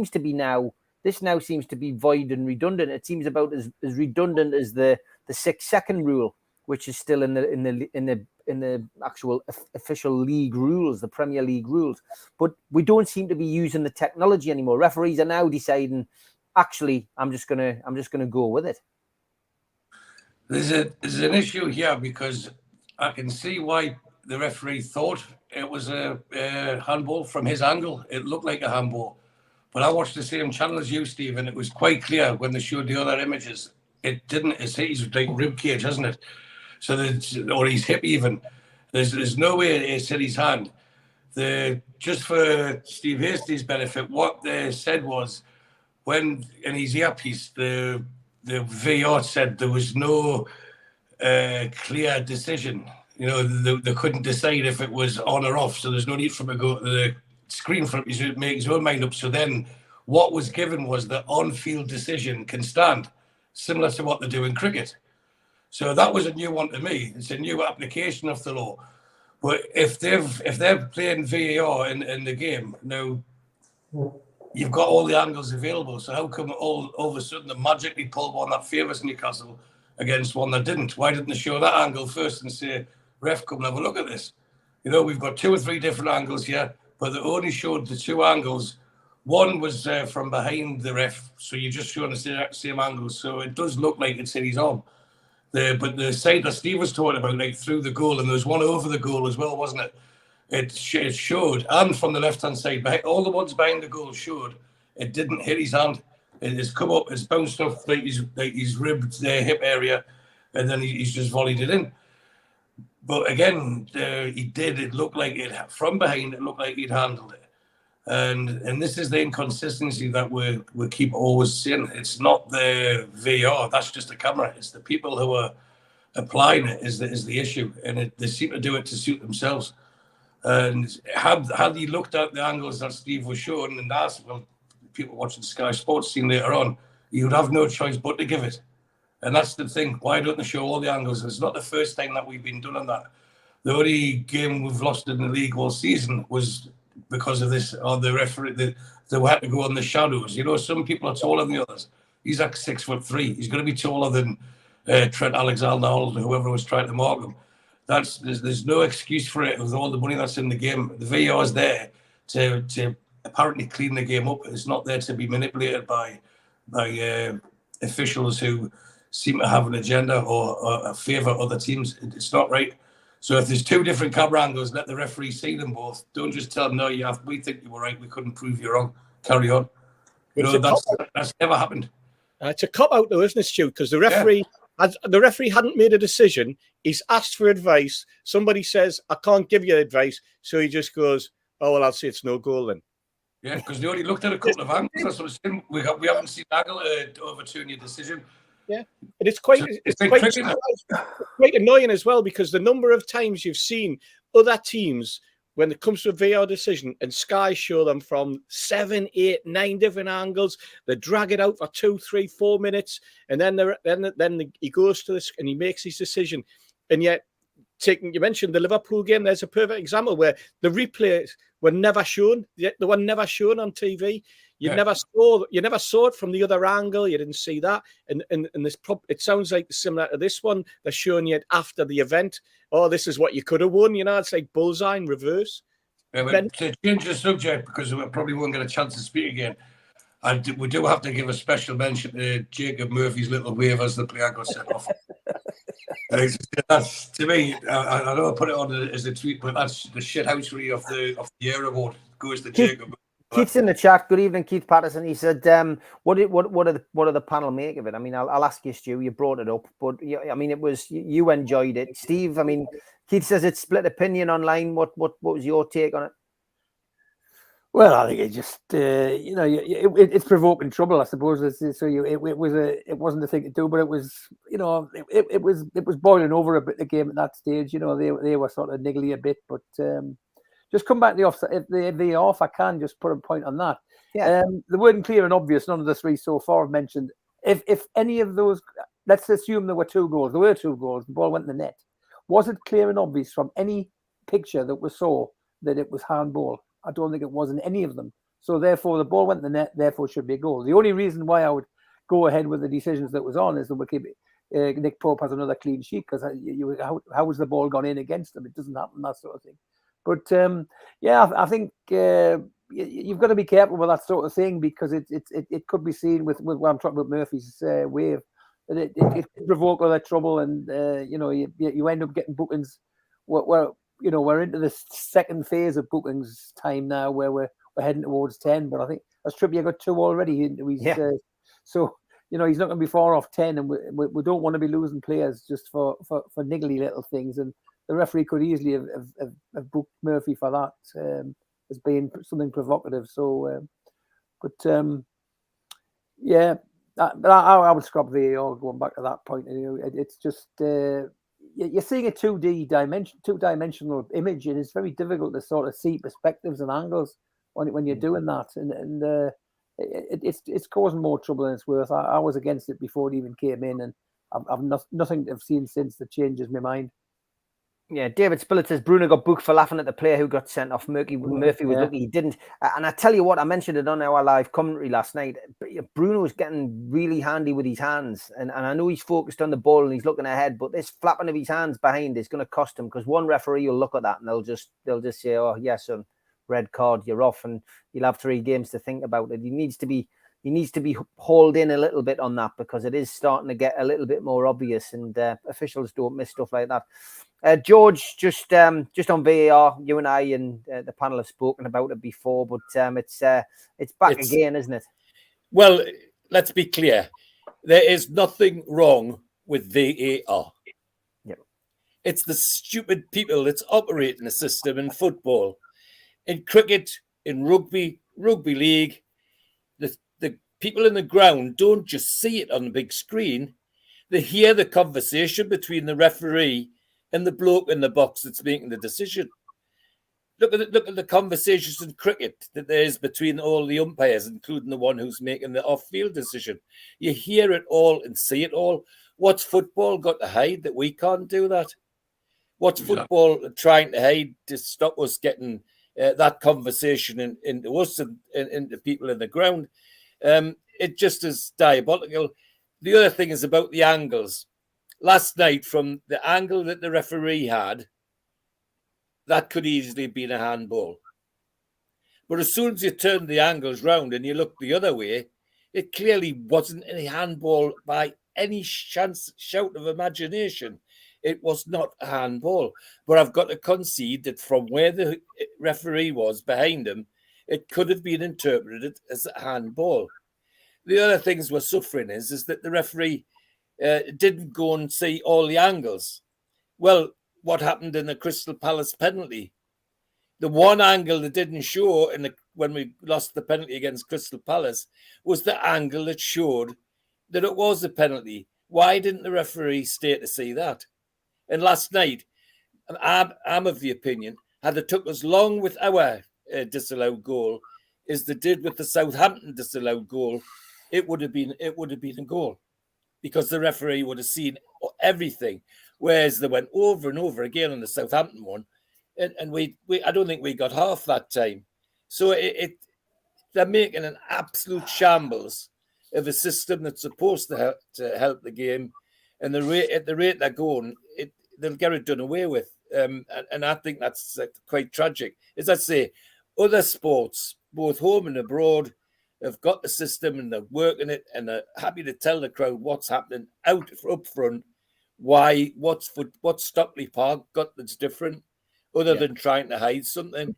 now seems to be void and redundant. It seems about as redundant as the 6-second rule, which is still in the actual official league rules, the Premier League rules. But we don't seem to be using the technology anymore. Referees are now deciding, actually, I'm just gonna go with it. There's an issue here because I can see why the referee thought it was a handball from his angle. It looked like a handball. But I watched the same channel as you, Steve, and it was quite clear when they showed the other images. It didn't. It's like rib cage, isn't it? So or his hip even. There's no way it's in his hand. Just for Steve Hastie's benefit, what they said was when in his earpiece the VAR said there was no clear decision. They couldn't decide if it was on or off. So there's no need for him to go to the screen for him to make his own mind up. So then what was given was the on-field decision can stand, similar to what they do in cricket. So that was a new one to me. It's a new application of the law. But if they're playing VAR in the game, now you've got all the angles available. So how come all of a sudden they magically pulled one that favours Newcastle against one that didn't? Why didn't they show that angle first and say, ref, come and have a look at this? We've got 2 or 3 different angles here, but they only showed the 2 angles. One was from behind the ref, so you're just showing the same angle. So it does look like it's in his arm. But the side that Steve was talking about, like through the goal, and there was one over the goal as well, wasn't it? It showed, and from the left-hand side, all the ones behind the goal showed it didn't hit his hand. It has come up, it's bounced off like he's ribbed the hip area, and then he's just volleyed it in. But again, he did. It looked like it from behind. It looked like he'd handled it, and this is the inconsistency that we keep always saying. It's not the VAR. That's just a camera. It's the people who are applying it is the issue, and they seem to do it to suit themselves. And had he looked at the angles that Steve was showing, and asked, well, people watching Sky Sports seen later on, he would have no choice but to give it. And that's the thing. Why don't they show all the angles? It's not the first time that we've been doing that. The only game we've lost in the league all season was because of this, or the referee, they had to go on the shadows. Some people are taller than the others. He's like 6'3". He's going to be taller than Trent Alexander-Arnold, whoever was trying to mark him. There's no excuse for it with all the money that's in the game. The VAR is there to apparently clean the game up. It's not there to be manipulated by officials who seem to have an agenda or favour other teams. It's not right. So if there's 2 different camera angles, let the referee see them both. Don't just tell them, no, we think you were right. We couldn't prove you wrong. Carry on. That's never happened. It's a cop-out though, isn't it, Stu? Because the referee... Yeah. The referee hadn't made a decision. He's asked for advice. Somebody says, I can't give you advice. So he just goes, oh, well, I'll say it's no goal then. Yeah, because they only looked at a couple of angles. That's what I'm saying. We haven't seen angle overturn your decision. Yeah, and it's quite annoying as well, because the number of times you've seen other teams, when it comes to a VAR decision, and Sky show them from 7, 8, 9 different angles, they drag it out for 2, 3, 4 minutes, and then he goes to this and he makes his decision. And yet, you mentioned the Liverpool game. There's a perfect example where the replays were never shown. They were never shown on TV. You never saw it from the other angle. You didn't see that. And this it sounds like similar to this one. They're showing it after the event. Oh, this is what you could have won. It's like bullseye in reverse. Yeah, but to change the subject, because we probably won't get a chance to speak again, we do have to give a special mention to Jacob Murphy's little wave as the player got sent off. That's, to me, I know I put it on as a tweet, but that's the shithousery of the year award. It goes to Jacob. Keith's in the chat. Good evening, Keith Patterson. He said, "What do the panel make of it?" I mean, I'll ask you, Stu. You brought it up, but I mean, it was you enjoyed it, Steve. I mean, Keith says it's split opinion online. What was your take on it? Well, I think it just it's provoking trouble, I suppose. It wasn't the thing to do, but it was it was boiling over a bit the game at that stage. They were sort of niggly a bit, but. Just come back to the VAR, if I can just put a point on that. Yeah. The word clear and obvious, none of the 3 so far have mentioned. If any of those let's assume there were 2 goals. There were 2 goals. The ball went in the net. Was it clear and obvious from any picture that we saw that it was handball? I don't think it was in any of them. So therefore, the ball went in the net. Therefore, it should be a goal. The only reason why I would go ahead with the decisions that was on is that we keep Nick Pope has another clean sheet, because how was the ball gone in against him? It doesn't happen, that sort of thing. But yeah, I think you've got to be careful with that sort of thing, because it could be seen with what I'm talking about, Murphy's wave, that it could provoke other trouble, and you end up getting bookings. We're into the second phase of bookings time now, where we're heading towards 10. But I think Trippier got 2 already. So he's not going to be far off 10, and we don't want to be losing players just for niggly little things. And the referee could easily have booked Murphy for that as being something provocative. So, yeah, I would scrap VAR going back to that point. It's just you're seeing a 2-dimensional image, and it's very difficult to sort of see perspectives and angles when you're doing that, and it's causing more trouble than it's worth. I was against it before it even came in, and I've nothing I've seen since that changes my mind. Yeah, David Spillett says Bruno got booked for laughing at the player who got sent off. Murphy was lucky he didn't. And I tell you what, I mentioned it on our live commentary last night. Bruno is getting really handy with his hands. And I know he's focused on the ball and he's looking ahead, but this flapping of his hands behind is going to cost him, because one referee will look at that and they'll just say, oh, yes, son, red card, you're off. And you'll have 3 games to think about it. He needs to be hauled in a little bit on that, because it is starting to get a little bit more obvious, and officials don't miss stuff like that. George, just on VAR, you and I and the panel have spoken about it before, but it's back again, isn't it? Well, let's be clear. There is nothing wrong with VAR. Yep. It's the stupid people that's operating the system in football. In cricket, in rugby league, the people in the ground don't just see it on the big screen. They hear the conversation between the referee and the bloke in the box that's making the decision. Look at the conversations in cricket that there is between all the umpires, including the one who's making the off-field decision. You hear it all and see it all. What's football got to hide that we can't do that? What's football trying to hide to stop us getting that conversation into us and into people in the ground? It just is diabolical. The other thing is about the angles. Last night, from the angle that the referee had, that could easily have been a handball. But as soon as you turn the angles round and you look the other way, it clearly wasn't any handball by any shout of imagination. It was not a handball. But I've got to concede that from where the referee was behind him, it could have been interpreted as a handball. The other things we're suffering is that the referee didn't go and see all the angles. Well, what happened in the Crystal Palace penalty? The one angle that didn't show when we lost the penalty against Crystal Palace was the angle that showed that it was a penalty. Why didn't the referee stay to see that? And last night, I'm of the opinion, had it took as long with our disallowed goal as they did with the Southampton disallowed goal, it would have been a goal, because the referee would have seen everything. Whereas they went over and over again on the Southampton one, and we I don't think we got half that time. So they're making an absolute shambles of a system that's supposed to help the game, and at the rate they're going, they'll get it done away with. And I think that's quite tragic. As I say, other sports, both home and abroad, have got the system and they're working it, and they're happy to tell the crowd what's happening up front. Why? What's Stockley Park got that's different, other than trying to hide something?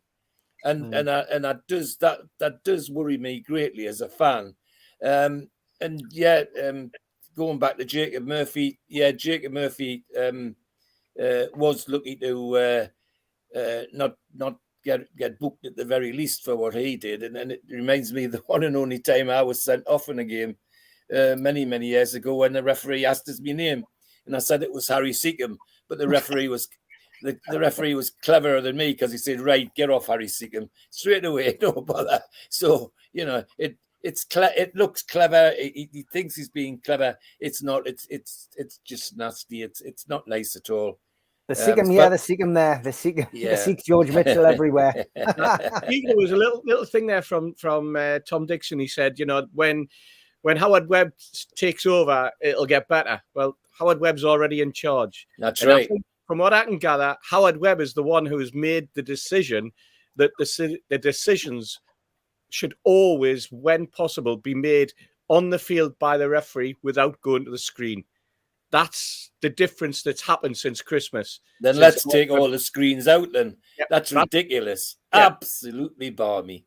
And that does worry me greatly as a fan. Going back to Jacob Murphy, Jacob Murphy was lucky to not get booked at the very least for what he did, and it reminds me of the one and only time I was sent off in a game many years ago, when the referee asked us my name, and I said it was Harry Seacombe, but the referee was cleverer than me, because he said, right, get off, Harry Seacombe, straight away, no bother. So It looks clever. He thinks he's being clever. It's not. It's just nasty. It's not nice at all. They seek him, they seek him there. They seek George Mitchell everywhere. There was a little thing there from Tom Dixon. He said, when Howard Webb takes over, it'll get better. Well, Howard Webb's already in charge. That's right. I think, from what I can gather, Howard Webb is the one who has made the decision that the decisions should always, when possible, be made on the field by the referee without going to the screen. That's the difference that's happened since Christmas. Then let's take all the screens out then. Yep. That's ridiculous. Yeah. Absolutely balmy.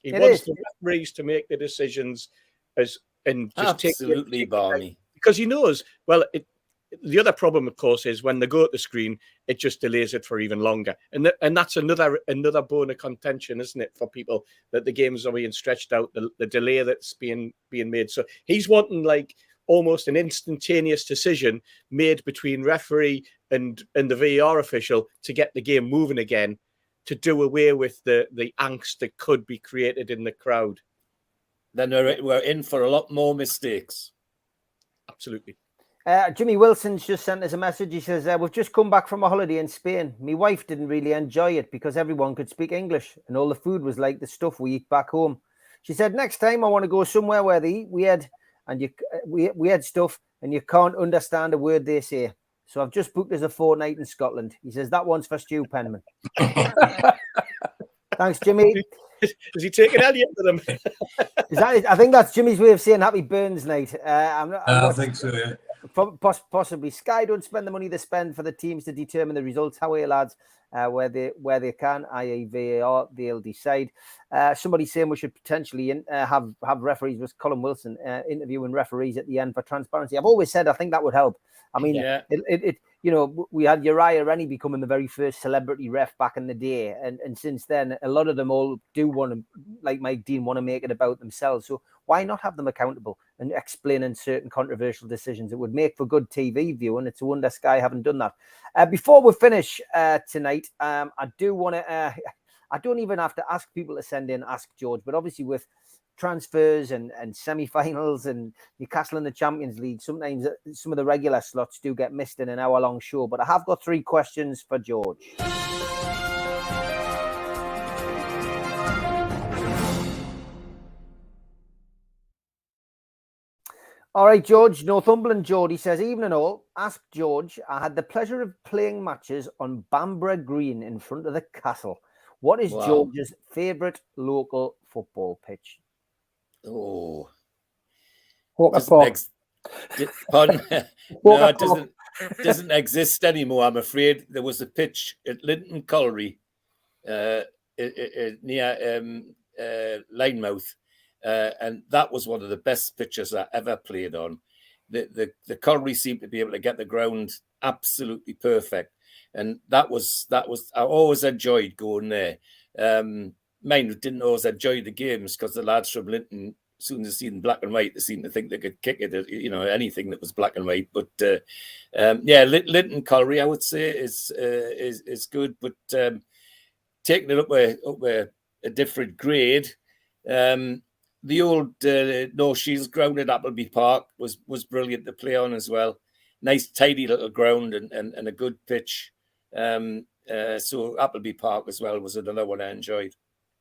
He wants the referees to make the decisions and just absolutely balmy. Because he knows, well, the other problem, of course, is when they go to the screen, it just delays it for even longer. And that's another bone of contention, isn't it, for people, that the games are being stretched out, the delay that's being made. So he's wanting like almost an instantaneous decision made between referee and the VAR official to get the game moving again, to do away with the angst that could be created in the crowd. Then we're in for a lot more mistakes. Absolutely. Jimmy Wilson's just sent us a message. He says, we've just come back from a holiday in Spain. My wife didn't really enjoy it because everyone could speak English and all the food was like the stuff we eat back home. She said, next time I want to go somewhere where they eat weird and weird stuff and you can't understand a word they say. So I've just booked us a fortnight in Scotland. He says, that one's for Stu Penman. Thanks, Jimmy. Does he take an Elliot for them? I think that's Jimmy's way of saying Happy Burns Night. I think so, yeah. Possibly. Sky don't spend the money they spend for the teams to determine the results. How are you, lads? Where they can, i.e. VAR, they'll decide. Somebody saying we should potentially have referees with Colin Wilson interviewing referees at the end for transparency. I've always said I think that would help. I mean, we had Uriah Rennie becoming the very first celebrity ref back in the day. And since then, a lot of them all do want to, like Mike Dean, want to make it about themselves. So why not have them accountable and explaining certain controversial decisions? It would make for good TV viewing. It's a wonder Sky haven't done that. Before we finish tonight, I do want to, I don't even have to ask people to send in Ask George, but obviously with transfers and semi-finals and Newcastle in the Champions League, sometimes some of the regular slots do get missed in an hour-long show. But I have got 3 questions for George. All right, George, Northumberland Geordie says, evening all, ask George, I had the pleasure of playing matches on Bamborough Green in front of the castle. What is George's favourite local football pitch? Oh. Pardon? No, it doesn't exist anymore, I'm afraid. There was a pitch at Linton Colliery near Linemouth. And that was one of the best pitches I ever played on. The Colliery seemed to be able to get the ground absolutely perfect, and that was I always enjoyed going there. Mine didn't always enjoy the games because the lads from Linton, as soon as they seen black and white, they seemed to think they could kick it at anything that was black and white. But Linton Colliery, I would say, is good, but taking it up a different grade. The old North Shields ground at Appleby Park was brilliant to play on as well. Nice, tidy little ground and a good pitch. So Appleby Park as well was another one I enjoyed.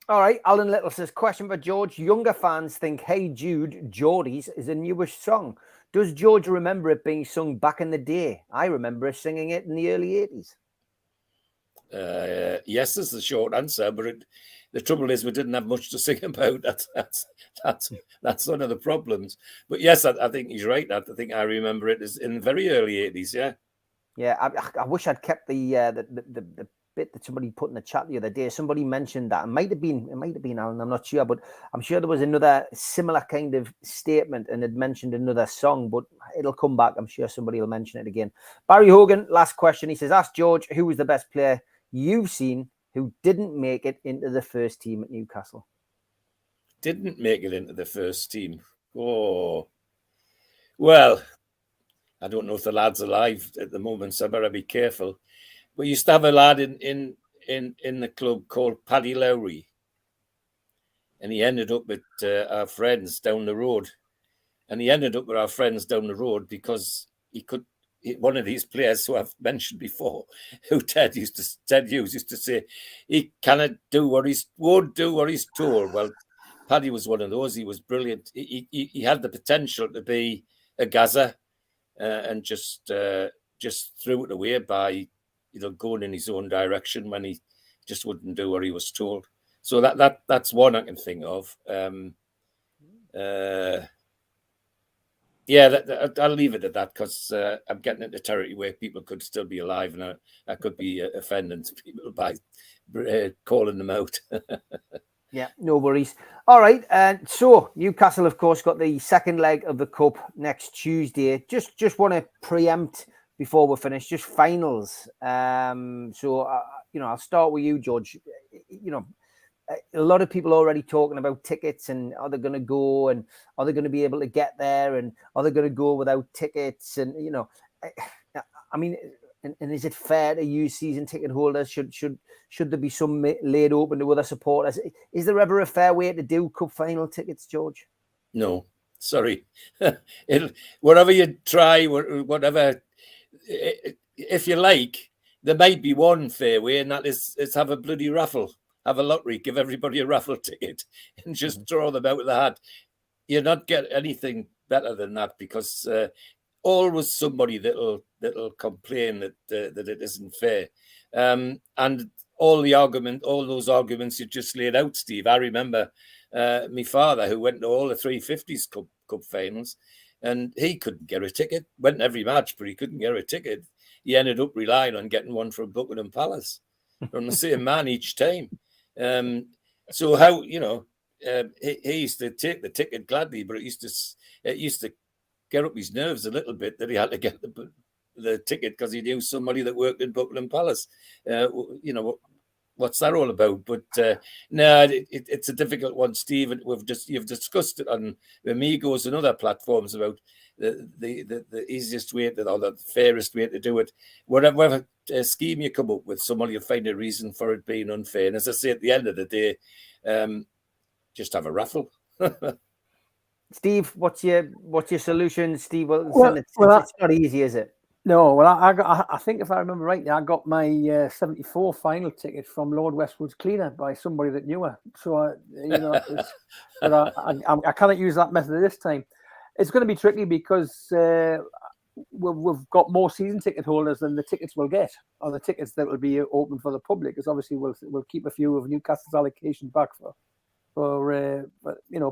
All right, Alan Little says, question for George. Younger fans think Hey Jude, Geordies is a newish song. Does George remember it being sung back in the day? I remember singing it in the early 80s. Yes, is the short answer, but the trouble is we didn't have much to sing about. That's one of the problems. But yes, I think he's right. I think I remember it as in the very early 80s. Yeah. Yeah, I wish I'd kept the bit that somebody put in the chat the other day. Somebody mentioned that. It might have been Alan, I'm not sure, but I'm sure there was another similar kind of statement and had mentioned another song, but it'll come back. I'm sure somebody will mention it again. Barry Hogan, last question. He says, ask George, who was the best player you've seen who didn't make it into the first team at Newcastle? Didn't make it into the first team. Oh, well, I don't know if the lad's alive at the moment, so I better be careful. We used to have a lad in the club called Paddy Lowry. and he ended up with our friends down the road. And he ended up with our friends down the road because one of these players who I've mentioned before, who Ted Hughes used to say, he cannot do won't do what he's told. Well, Paddy was one of those. He was brilliant. He had the potential to be a Gaza, and just threw it away by going in his own direction when he just wouldn't do what he was told. So that's one I can think of. Yeah, I'll leave it at that because I'm getting into territory where people could still be alive, and I could be offending people by calling them out. Yeah, no worries. All right, so Newcastle, of course, got the second leg of the cup next Tuesday. Just want to preempt before we're finished, just finals. So I'll start with you, George. A lot of people are already talking about tickets and are they going to go and are they going to be able to get there and are they going to go without tickets? And I mean, and is it fair to use season ticket holders? Should there be some laid open to other supporters? Is there ever a fair way to do cup final tickets, George? No, sorry. Whatever you try, whatever, if you like, there might be one fair way, and that is have a bloody raffle. Have a lottery, give everybody a raffle ticket and just throw them out of the hat. You're not get anything better than that because always somebody that'll complain that it isn't fair. And all those arguments you just laid out, Steve. I remember my father who went to all the 350s cup finals and he couldn't get a ticket. Went to every match, but he couldn't get a ticket. He ended up relying on getting one from Buckingham Palace from the same man each time. So how he used to take the ticket gladly, but it used to get up his nerves a little bit that he had to get the ticket because he knew somebody that worked in Buckingham Palace. What's that all about? But no, it's a difficult one, Steve. You've discussed it on Amigos and other platforms about the easiest way or the fairest way to do it. Whatever scheme you come up with, somebody will find a reason for it being unfair. And as I say, at the end of the day, just have a raffle. Steve, what's your solution, Steve? Well, it's not easy, is it? No, well, I think if I remember rightly, I got my 74 final ticket from Lord Westwood's cleaner by somebody that knew her. So, but I cannot use that method this time. It's going to be tricky because we've got more season ticket holders than the tickets we'll get, or the tickets that will be open for the public. Because obviously we'll keep a few of Newcastle's allocation back for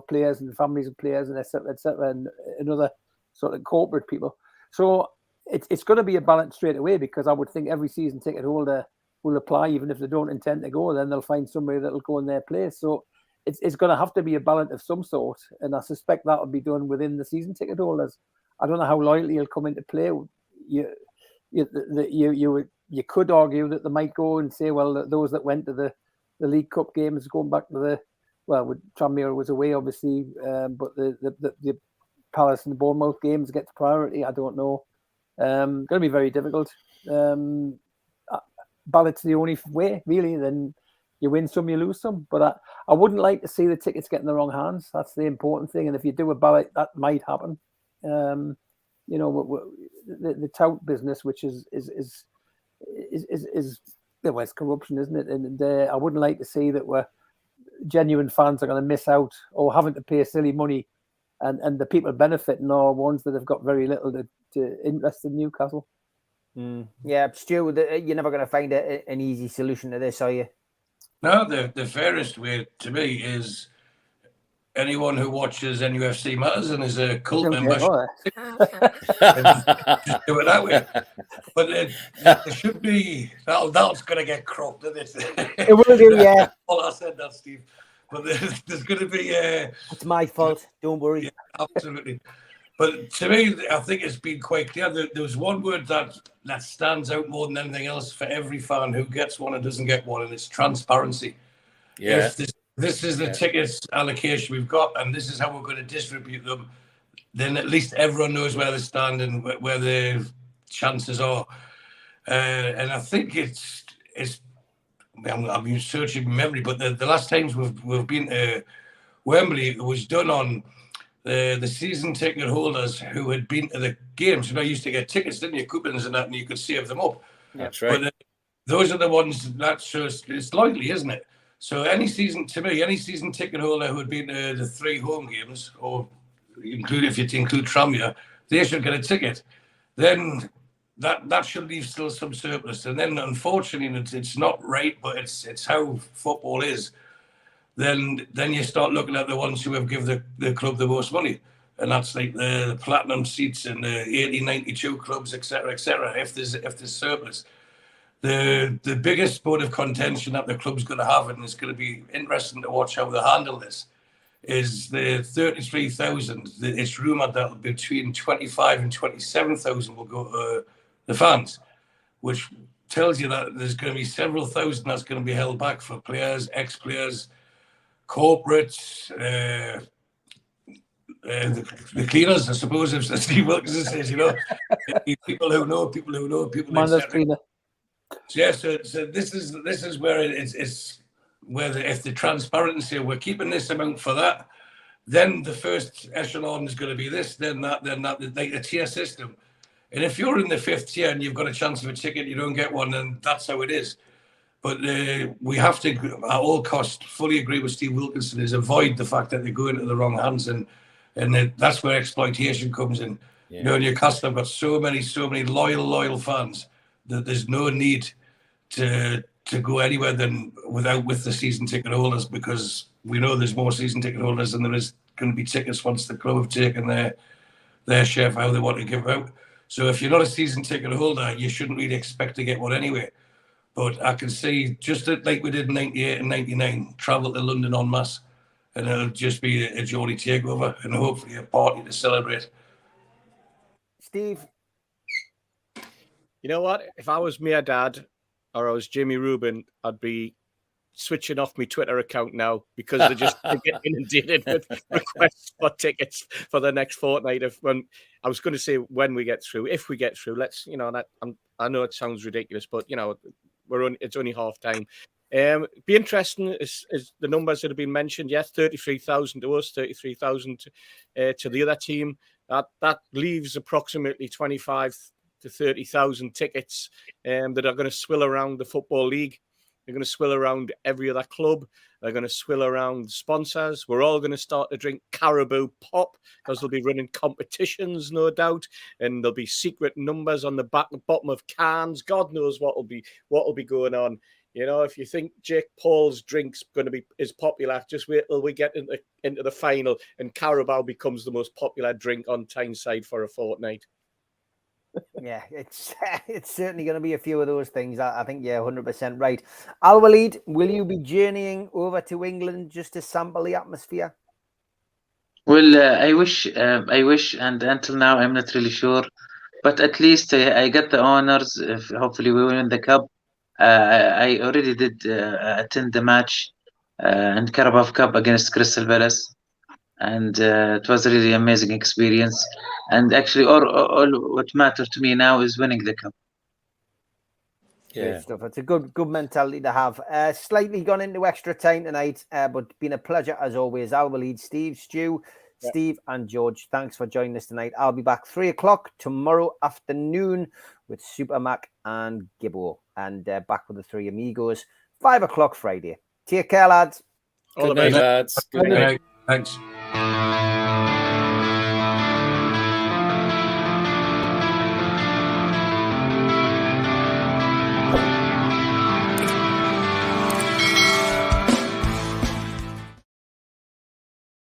players and families of players and et cetera, and other sort of corporate people. So it's going to be a balance straight away because I would think every season ticket holder will apply, even if they don't intend to go. Then they'll find somebody that'll go in their place. So it's going to have to be a balance of some sort, and I suspect that will be done within the season ticket holders. I don't know how loyalty will come into play. You could argue that they might go and say, well, those that went to the League Cup games going back to Tranmere was away, obviously, but the Palace and the Bournemouth games get priority. I don't know. Going to be very difficult. Ballot's the only way, really. Then you win some, you lose some. But I wouldn't like to see the tickets get in the wrong hands. That's the important thing. And if you do a ballot, that might happen. The tout business, which is it's corruption, isn't it? And I wouldn't like to see that genuine fans are going to miss out or having to pay silly money, and the people benefiting are ones that have got very little to interest in Newcastle. Yeah, Stu, you're never going to find an easy solution to this, are you? No, the fairest way to me is anyone who watches NUFC Matters and is a cult member just do it that way. But there should be that's going to get cropped, isn't it? It will do, yeah. Well, I said that, Steve. But there's going to be. It's my fault. Don't worry. Yeah, absolutely. But to me, I think it's been quite clear. There was one word that stands out more than anything else for every fan who gets one and doesn't get one, and it's transparency. Yeah. If this is the tickets allocation we've got, and this is how we're going to distribute them, then at least everyone knows where they stand and where their chances are. And I think I'm searching memory, but the last times we've been to Wembley, it was done on the season ticket holders who had been to the games. You used to get tickets, didn't you? Coupons and that, and you could save them up. That's right. But those are the ones that shows it's likely, isn't it? So any season ticket holder who had been to the 3 home games, or if you include Tranmere, they should get a ticket. Then that should leave still some surplus. And then unfortunately, it's not right, but it's how football is. Then you start looking at the ones who have given the club the most money. And that's like the platinum seats and the 80, 92 clubs, etc., etc. If there's surplus. The biggest point of contention that the club's going to have, and it's going to be interesting to watch how they handle this, is the 33,000. It's rumoured that between 25 and 27,000 will go to the fans, which tells you that there's going to be several thousand that's going to be held back for players, ex-players, corporates, the cleaners, I suppose, if Steve Wilkinson says, people who know, etc. Yeah, so this is where it's where if the transparency, we're keeping this amount for that, then the first echelon is going to be this, then that, like a tier system. And if you're in the 5th tier and you've got a chance of a ticket, you don't get one, then that's how it is. But we have to, at all costs, fully agree with Steve Wilkinson, is avoid the fact that they go into the wrong hands, and that's where exploitation comes in. Yeah. Newcastle have got so many loyal fans that there's no need to go anywhere with the season ticket holders, because we know there's more season ticket holders than there is going to be tickets once the club have taken their share of how they want to give out. So if you're not a season ticket holder, you shouldn't really expect to get one anyway. But I can see, just like we did in 98 and 99, travel to London en masse, and it'll just be a Geordie takeover and hopefully a party to celebrate. Steve? You know what? If I was my dad or I was Jimmy Rubin, I'd be switching off my Twitter account now, because they're just getting inundated with requests for tickets for the next fortnight. When we get through, if we get through, let's, I know it sounds ridiculous, but it's only half time. Be interesting is the numbers that have been mentioned. Yes, 33,000 to us, 33,000 to the other team. That leaves approximately 25 to 30,000 tickets that are going to swill around the Football League. They're going to swill around every other club. They're going to swill around sponsors. We're all going to start to drink Caribou Pop, because they'll be running competitions, no doubt, and there'll be secret numbers on the bottom of cans. God knows what will be going on. If you think Jake Paul's drink's going to be as popular, just wait till we get into the final and Carabao becomes the most popular drink on Tyneside for a fortnight. Yeah, it's certainly going to be a few of those things. I think you're 100% right. Al Walid, will you be journeying over to England just to sample the atmosphere? Well, I wish, and until now I'm not really sure, but at least I got the honors. If hopefully we win the cup. I already did attend the match in Carabao Cup against Crystal Palace, and it was a really amazing experience. And actually, all what matters to me now is winning the cup. Yeah, good stuff. It's a good mentality to have. Slightly gone into extra time tonight, but been a pleasure as always. Al Walid, Steve, Stu, Steve, and George. Thanks for joining us tonight. I'll be back 3 o'clock tomorrow afternoon with Super Mac and Gibbo, and back with the 3 amigos 5 o'clock Friday. Take care, lads. Good night, lads. Good night. Thanks.